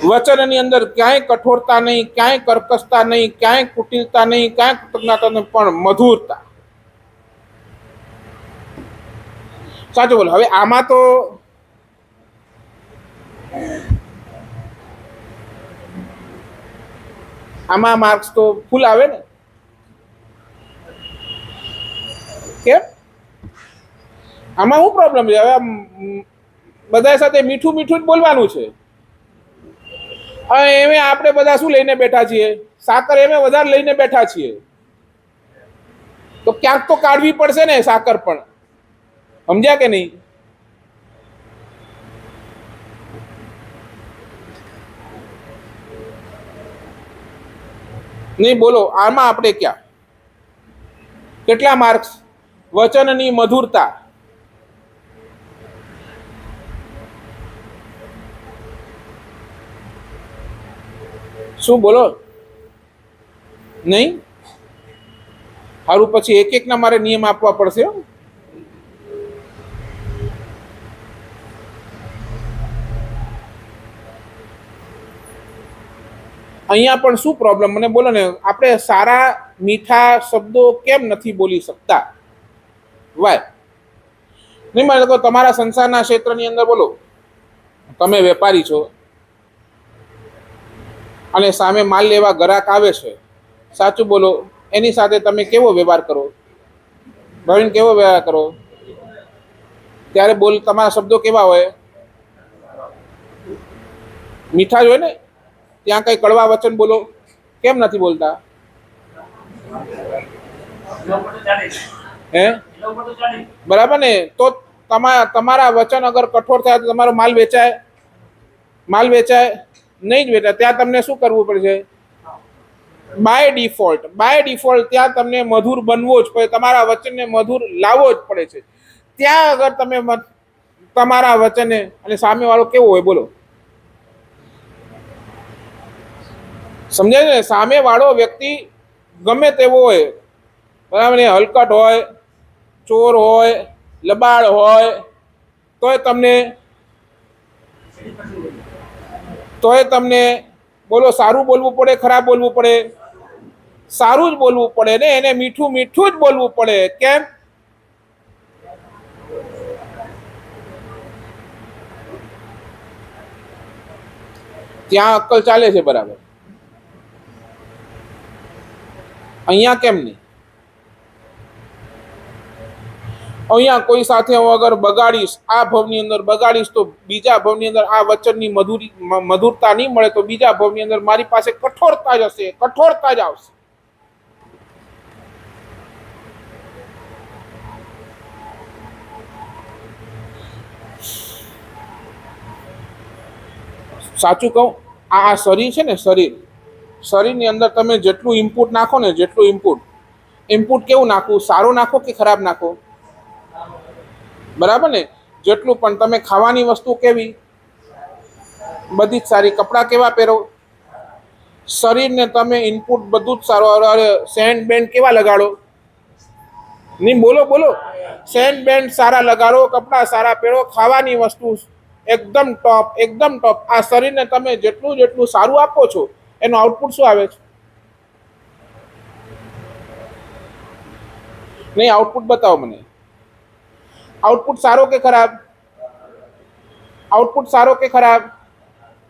વચનની અંદર ક્યાંય કઠોરતા નહીં, ક્યાંય કર્કશતા નહીં, ક્યાંય કુટિલતા નહીં, ક્યાંય કૃતજ્ઞતા નહીં, પણ મધુરતા. સાચું બોલો. હવે આમાં તો આમાં માર્ક્સ તો ફૂલ આવે ને? કેમ? આમાં શું પ્રોબ્લેમ છે? હવે બધા સાથે મીઠું મીઠું જ બોલવાનું છે. હવે આપણે બધા શું લઈને બેઠા છીએ? સાકર એમે વધારે લઈને બેઠા છીએ. તો ક્યાંક તો કાઢવી પડશે ને સાકર પણ. સમજ્યા કે નહીં? નહીં બોલો, આમાં આપણે ક્યાં કેટલા માર્ક્સ? વચનની મધુરતા. શું બોલો? નહીં? સારું, પછી એક એક ના મારે નિયમ આપવા પડશે. અહીંયા પણ શું પ્રોબ્લેમ મને બોલો ને. આપણે સારા મીઠા શબ્દો કેમ નથી બોલી શકતા? વાય? નહીં મારે તો તમારા સંસારના ક્ષેત્રની અંદર બોલો, તમે વેપારી છો અને સામે માલ લેવા ગ્રાહક આવે છે, સાચું બોલો, એની સાથે તમે કેવો વ્યવહાર કરો? ભાવિન કેવો વ્યવહાર કરો? ત્યારે બોલ તમારા શબ્દો કેવા હોય? મીઠા જ હોય ને. ત્યાં કઈ કડવા વચન બોલો, કેમ નથી બોલતા? હે? બરાબર ને. તો તમારા વચન અગર કઠોર થાય તો તમારો માલ વેચાય? માલ વેચાય નહીં જ વેચાય. ત્યાં તમને શું કરવું પડશે? બાય ડિફોલ્ટ ત્યાં તમને મધુર બનવો જ પડે. તમારા વચનને મધુર લાવવો જ પડે છે. ત્યાં અગર તમે તમારા વચનને, અને સામે વાળો કેવો હોય બોલો? સમજાય ને? સામે વાળો વ્યક્તિ ગમે તેવો હોય, બરાબર ને, હલકટ હોય, ચોર હોય, લબાડ હોય, તોય તમને બોલો સારું બોલવું પડે, ખરાબ બોલવું પડે? સારું જ બોલવું પડે ને. એને મીઠું મીઠું જ બોલવું પડે. કેમ? ત્યાં અક્કલ ચાલે છે બરાબર, અહીંયા કેમ નહીં? અહીંયા કોઈ સાથે હું અગર બગાડીશ, આ ભવની અંદર બગાડીશ, તો બીજા ભવની અંદર આ વચનની મધુરતા નહીં મળે, તો બીજા ભવની અંદર મારી પાસે કઠોરતા જ હશે, કઠોરતા જ આવશે. સાચું કહું, આ શરીર છે ને, શરીરની અંદર તમે જેટલું ઇનપુટ નાખો ને, જેટલું ઇનપુટ કેવું નાખવું? સારું નાખો કે ખરાબ નાખો? બરાબર ને. જેટલું પણ તમે ખાવાની વસ્તુ કેવી? બધી જ સારી. કપડાં કેવા પહેરો? શરીરને તમે ઇનપુટ બધું જ સારું. સેન્ટ બેન્ડ કેવા લગાડો? નહીં બોલો. સેન્ટ બેન્ડ સારા લગાડો, કપડાં સારા પહેરો, ખાવાની વસ્તુ એકદમ ટોપ. આ શરીરને તમે જેટલું સારું આપો છો, એનો આઉટપુટ શું આવે છે? નહીં, આઉટપુટ બતાવો મને. આઉટપુટ સારો કે ખરાબ? આઉટપુટ સારો કે ખરાબ?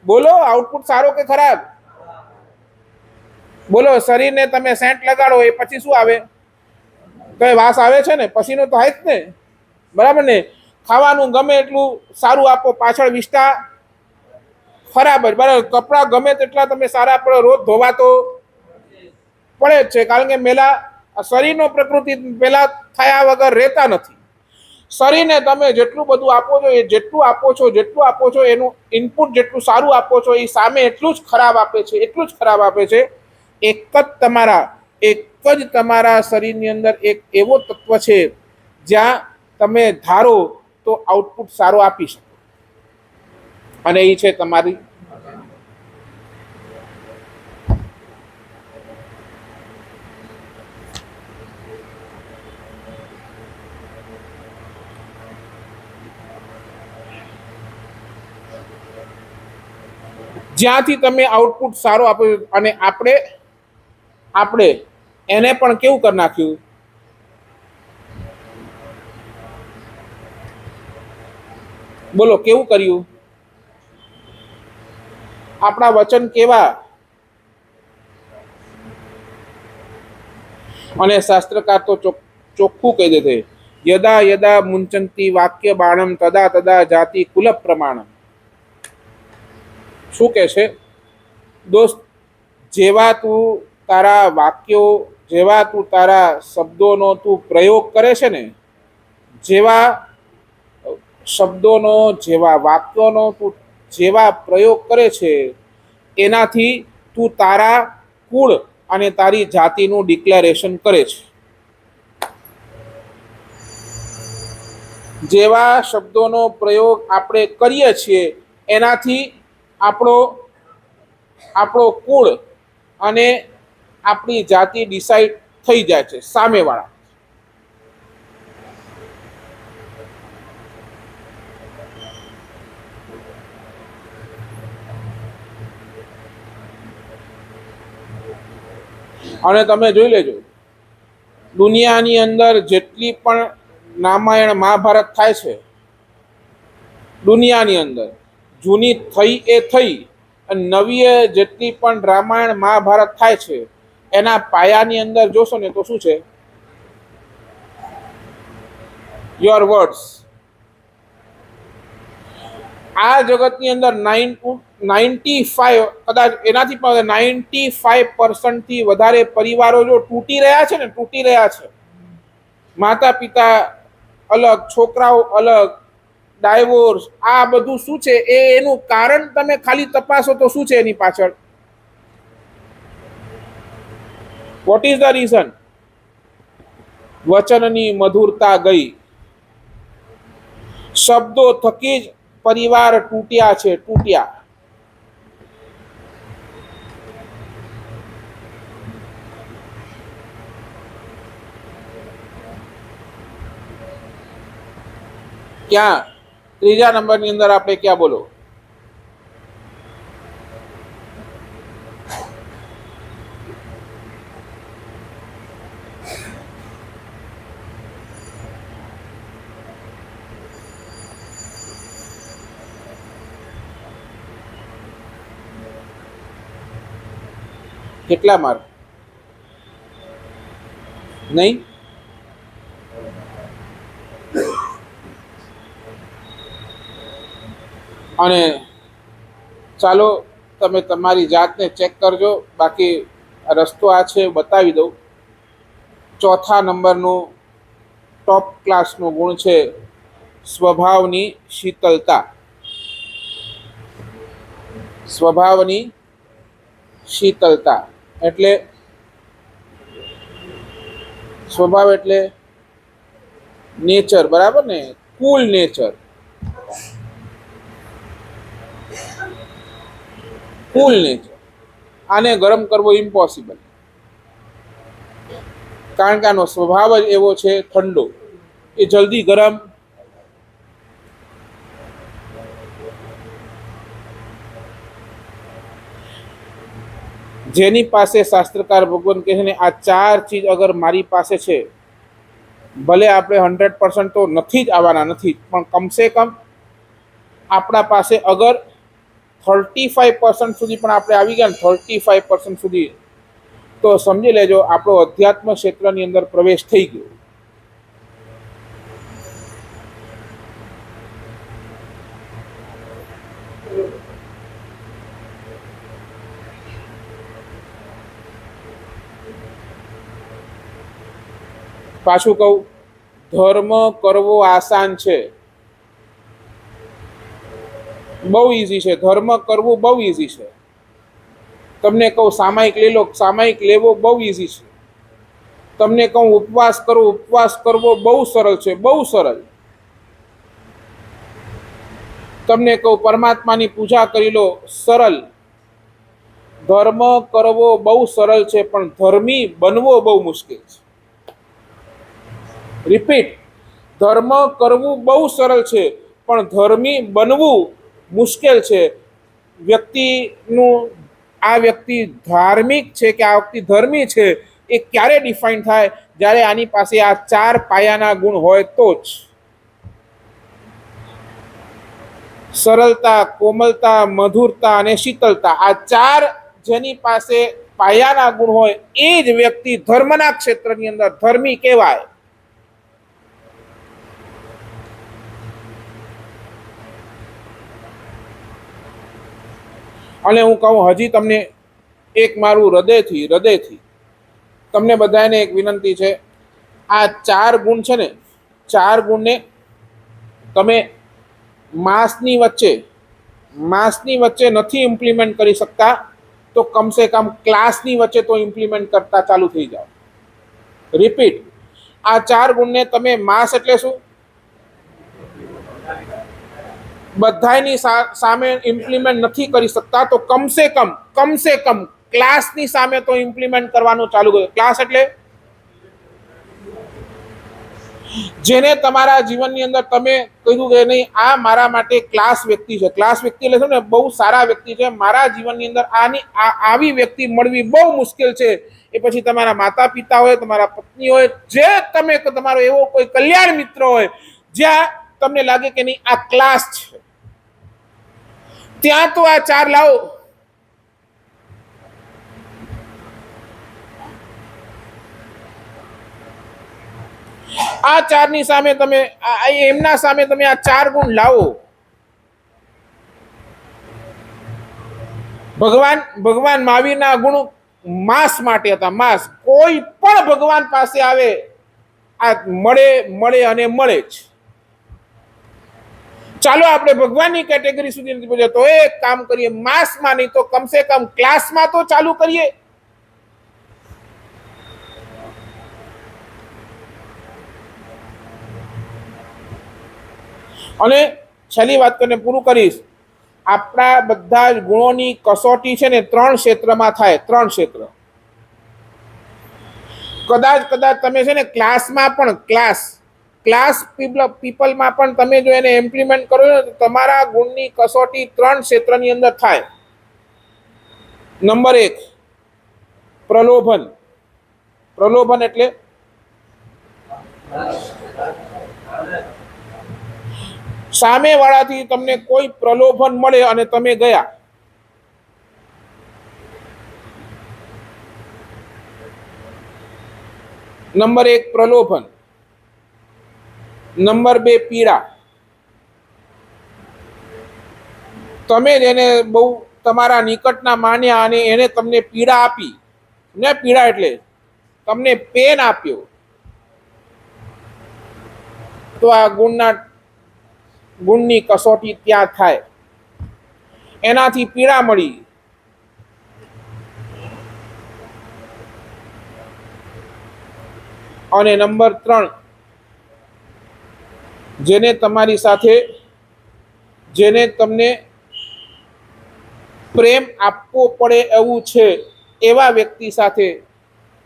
બોલો, આઉટપુટ સારો કે ખરાબ? બોલો. શરીરને તમે સેન્ટ લગાડો, એ પછી શું આવે? કઈ વાસ આવે છે ને? પછીનો તો થાય જ ને. બરાબર ને. ખાવાનું ગમે એટલું સારું આપો, પાછળ વિષ્ટા ખરાબ જ. બરાબર. કપડાં ગમે તેટલા તમે સારા પડો, રોજ ધોવા તો પડે જ છે. કારણ કે મેલા શરીરનો પ્રકૃતિ પેલા થયા વગર રહેતા નથી. શરીરને તમે જેટલું બધું આપો છો, એ જેટલું આપો છો એનું ઇનપુટ જેટલું સારું આપો છો, એ સામે એટલું જ ખરાબ આપે છે. એક જ તમારા શરીરની અંદર એક એવો તત્વ છે જ્યાં તમે ધારો તો આઉટપુટ સારો આપી શકો, અને એ છે તમારી જ્યાંથી તમે આઉટપુટ સારો આપો. અને આપણે એને પણ કેવું કરી નાખ્યું? બોલો, કેવું કર્યું? આપણા વચન કેવા? અને શાસ્ત્રકાર તો ચોખ્ખું કહી દે છે, યદા યદા મુંચંતી વાક્ય બાણમ તદા તદા જાતિ કુલ પ્રમાણમ. શું કહે છે દોસ્ત? જેવા તું તારા વાક્યો જેવા તું તારા શબ્દોનો તું પ્રયોગ કરે છે ને, જેવા શબ્દોનો, જેવા વાક્યોનો તું જેવા પ્રયોગ કરે છે, એનાથી તું તારા કુળ અને તારી જાતિનું ડિક્લેરેશન કરે છે. જેવા શબ્દોનો પ્રયોગ આપણે કરીએ છીએ એનાથી આપણો આપણો કુળ અને આપણી જાતિ ડિસાઈડ થઈ જાય છે સામેવાળા. અને તમે જોઈ લેજો, દુનિયાની અંદર જેટલી પણ રામાયણ મહાભારત થાય છે, દુનિયાની અંદર જૂની થઈ એ થઈ અને નવી જેટલી પણ રામાયણ મહાભારત થાય છે, એના પાયાની અંદર જોશો ને તો શું છે? Your words. આ જગતની અંદર 95, કદાચ એનાથી પણ 95% વધારે પરિવારો જો તૂટી રહ્યા છે ને, તૂટી રહ્યા છે. માતા પિતા અલગ, છોકરાઓ અલગ, ડાયવોર્સ, આ બધું શું છે? એનું કારણ તમે ખાલી તપાસો તો શું છે એની પાછળ? What is the reason? વચનની મધુરતા ગઈ. શબ્દો થકી જ પરિવાર તૂટ્યા છે, તૂટ્યા. ક્યાં ત્રીજા નંબરની અંદર આપણે ક્યાં બોલો? કેટલા માર્ક? નહીં? અને ચાલો તમે તમારી જાતને ચેક કરજો, બાકી રસ્તો આ છે બતાવી દઉં. ચોથા નંબરનું ટોપ ક્લાસનો ગુણ છે સ્વભાવની શીતળતા. સ્વભાવની શીતળતા એટલે સ્વભાવ એટલે નેચર, બરાબર ને? કુલ નેચર. કુલ નેચર. આને ગરમ કરવો ઇમ્પોસિબલ, કારણ કે આનો સ્વભાવ જ એવો છે ઠંડો, એ જલ્દી ગરમ જેની પાસે શાસ્ત્રકાર ભગવાન કહે છે ને, આ ચાર ચીજ અગર મારી પાસે છે, ભલે આપણે 100% તો નથી જ આવવાના, નથી, પણ કમસે કમ આપણા પાસે અગર 35% સુધી પણ આપણે આવી ગયા ને, 35% સુધી, તો સમજી લેજો આપણો અધ્યાત્મ ક્ષેત્રની અંદર પ્રવેશ થઈ ગયો. પાછું કહું, ધર્મ કરવો આસાન છે, બહુ ઈઝી છે. ધર્મ કરવું બહુ ઈઝી છે. તમને કહું સામાયિક લઈ લો, સામાયિક લેવો બહુ ઈઝી છે. તમને કહું ઉપવાસ કરો, ઉપવાસ કરવો બહુ સરળ છે, બહુ સરળ. તમને કહું પરમાત્માની પૂજા કરી લો, સરળ. ધર્મ કરવો બહુ સરળ છે, પણ ધર્મી બનવો બહુ મુશ્કેલ છે. રિપીટ, ધર્મ કરવું બહુ સરળ છે, પણ ધર્મી બનવું મુશ્કેલ છે. વ્યક્તિનું આ વ્યક્તિ ધાર્મિક છે કે આ વ્યક્તિ ધર્મી છે, એ ક્યારે ડિફાઇન થાય? જ્યારે આની પાસે આ ચાર પાયાના ગુણ હોય તો જ. સરળતા, કોમલતા, મધુરતા અને શીતળતા, આ ચાર જેની પાસે પાયાના ગુણ હોય એ જ વ્યક્તિ ધર્મના ક્ષેત્રની અંદર ધર્મી કહેવાય. અને હું કહું હજી તમને એક મારું હૃદયથી તમને બધાને એક વિનંતી છે, આ 4 ગુણ છે ને, 4 ગુણને તમે માસની વચ્ચે નથી ઇમ્પ્લિમેન્ટ કરી શકતા તો કમસે કમ ક્લાસની વચ્ચે તો ઇમ્પ્લિમેન્ટ કરતા ચાલુ થઈ જાઓ. રિપીટ, આ 4 ગુણને તમે માસ એટલે શું, બધાની સામે ઇમ્પ્લિમેન્ટ નથી કરી શકતા તો કમસે કમ ક્લાસની સામે તો ઇમ્પ્લિમેન્ટ કરવાનું ચાલુ કરો. ક્લાસ એટલે જેને તમારા જીવનની અંદર તમે કહ્યું કે નહીં આ મારા માટે ક્લાસ વ્યક્તિ છે. ક્લાસ વ્યક્તિ એટલે શું ને, બહુ સારા વ્યક્તિ છે. મારા જીવનની અંદર આવી વ્યક્તિ મળવી બહુ મુશ્કેલ છે. એ પછી તમારા માતા પિતા હોય, તમારા પત્ની હોય, જે તમે તમારો એવો કોઈ કલ્યાણ મિત્ર હોય જ્યાં તમને લાગે કે નહીં આ ક્લાસ છે, ત્યાં તો આ 4 લાવો. આ 4 ની સામે તમે એમના સામે તમે આ 4 ગુણ લાવો. ભગવાન મહાવીરના ગુણ માસ માટે હતા. માસ કોઈ પણ ભગવાન પાસે આવે આ મળે અને મળે જ. ચાલો આપણે ભગવાનની કેટેગરી સુધી નથી પહોંચ્યા તો એક કામ કરીએ, માસમાં નહીં તો કમસે કમ ક્લાસમાં તો ચાલુ કરીએ. અને છેલ્લી વાત કરીને પૂરું કરીશ. આપણા બધા જ ગુણોની કસોટી છે ને 3 ક્ષેત્રમાં થાય. 3 ક્ષેત્ર. કદાચ તમે છે ને ક્લાસમાં પણ ક્લાસ પીપલમાં પણ તમે જો એને ઇમ્પ્લિમેન્ટ કરો ને તો તમારા ગુણની કસોટી 3 ક્ષેત્રની અંદર થાય. નંબર 1, પ્રલોભન એટલે સામેવાળાથી તમને કોઈ પ્રલોભન મળે અને તમે ગયા. નંબર 1 પ્રલોભન. નંબર 2 પીડા. તમે જેને બહુ તમારા નિકટના માન્યા અને એને તમને પીડા આપી ને, પીડા એટલે તમને પેન આપ્યો, તો આ ગુણની કસોટી ત્યાં થાય. એનાથી પીડા મળી. અને નંબર 3, જેને તમારી સાથે જેને તમને પ્રેમ આપવો પડે એવું છે એવા વ્યક્તિ સાથે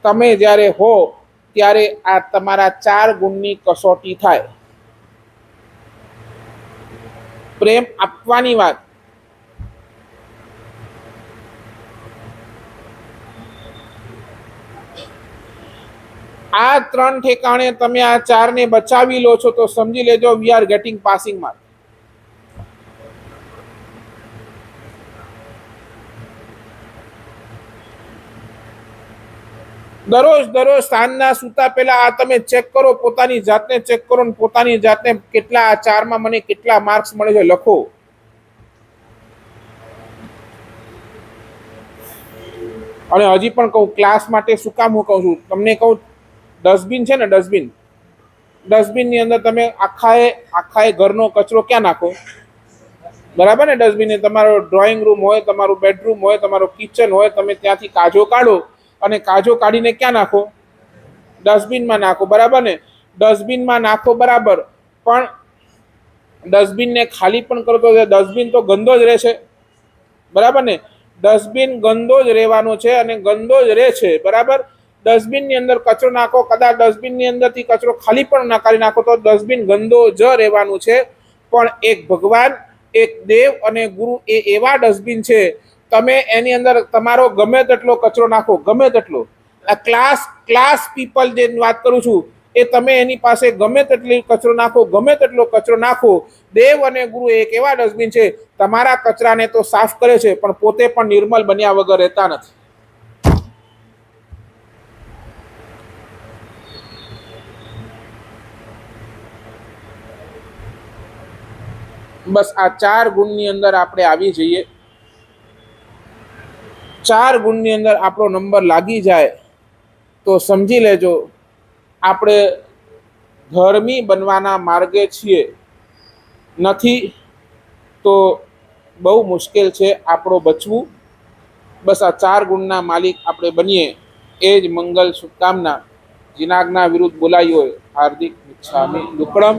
તમે જ્યારે હો ત્યારે આ તમારા 4 ગુણની કસોટી થાય. પ્રેમ આપવાની વાત, આ 3 ઠેકાણે તમે આ 4 ને બચાવી લો છો તો સમજી લેજો we are getting passing mark. દરરોજ સાંજના સૂતા પહેલા આ તમે ચેક કરો, પોતાની જાતને ચેક કરો ને પોતાની જાતને કેટલા આ 4માં મને કેટલા માર્ક્સ મળે છે લખો. અને હજી પણ કહું, ક્લાસ માટે શું કામ હું કહું છું તમને, કહું ડસ્ટબિન છે ને, ડસ્ટબિનની અંદર તમે આખા ઘરનો કચરો ક્યાં નાખો? બરાબર ને? ડસ્ટબિન તમારો ડ્રોઈંગ રૂમ હોય, તમારું બેડરૂમ હોય, તમારો કિચન હોય, તમે ત્યાંથી કાજો કાઢો અને કાજો કાઢીને ક્યાં નાખો? ડસ્ટબિનમાં નાખો. બરાબર ને? ડસ્ટબિનમાં નાખો બરાબર, પણ ડસ્ટબિનને ખાલી પણ કરો તો ડસ્ટબિન તો ગંદો જ રહેશે. બરાબર ને? ડસ્ટબિન ગંદો જ રહેવાનો છે અને ગંદો જ રહે છે. બરાબર? ડસ્ટબિનની અંદર કચરો નાખો, કદાચ ડસ્ટબિનની અંદરથી કચરો ખાલી પણ ના કાઢી નાખો તો ડસ્ટબિન ગંદો જ રહેવાનું છે. પણ એક ભગવાન, એક દેવ અને ગુરુ એ એવા ડસ્ટબિન છે, તમે એની અંદર તમારો ગમે તેટલો કચરો નાખો, ગમે તેટલો. આ ક્લાસ પીપલ જે વાત કરું છું એ તમે એની પાસે ગમે તેટલી કચરો નાખો, ગમે તેટલો કચરો નાખો, દેવ અને ગુરુ એક એવા ડસ્ટબિન છે તમારા કચરાને તો સાફ કરે છે પણ પોતે પણ નિર્મલ બન્યા વગર રહેતા નથી. બસ આ 4 ગુણની અંદર આપણે આવી જઈએ. 4 ગુણની અંદર આપણો નંબર લાગી જાય તો સમજી લેજો આપણે ધર્મી બનવાના માર્ગે છીએ, નથી તો બહુ મુશ્કેલ છે આપણો બચવું. બસ આ 4 ગુણના માલિક આપણે બનીએ એ જ મંગલ શુભકામના. જીનાજ્ઞા વિરુદ્ધ બોલાઈ હોય હાર્દિક ઈચ્છામિ દુક્કડમ.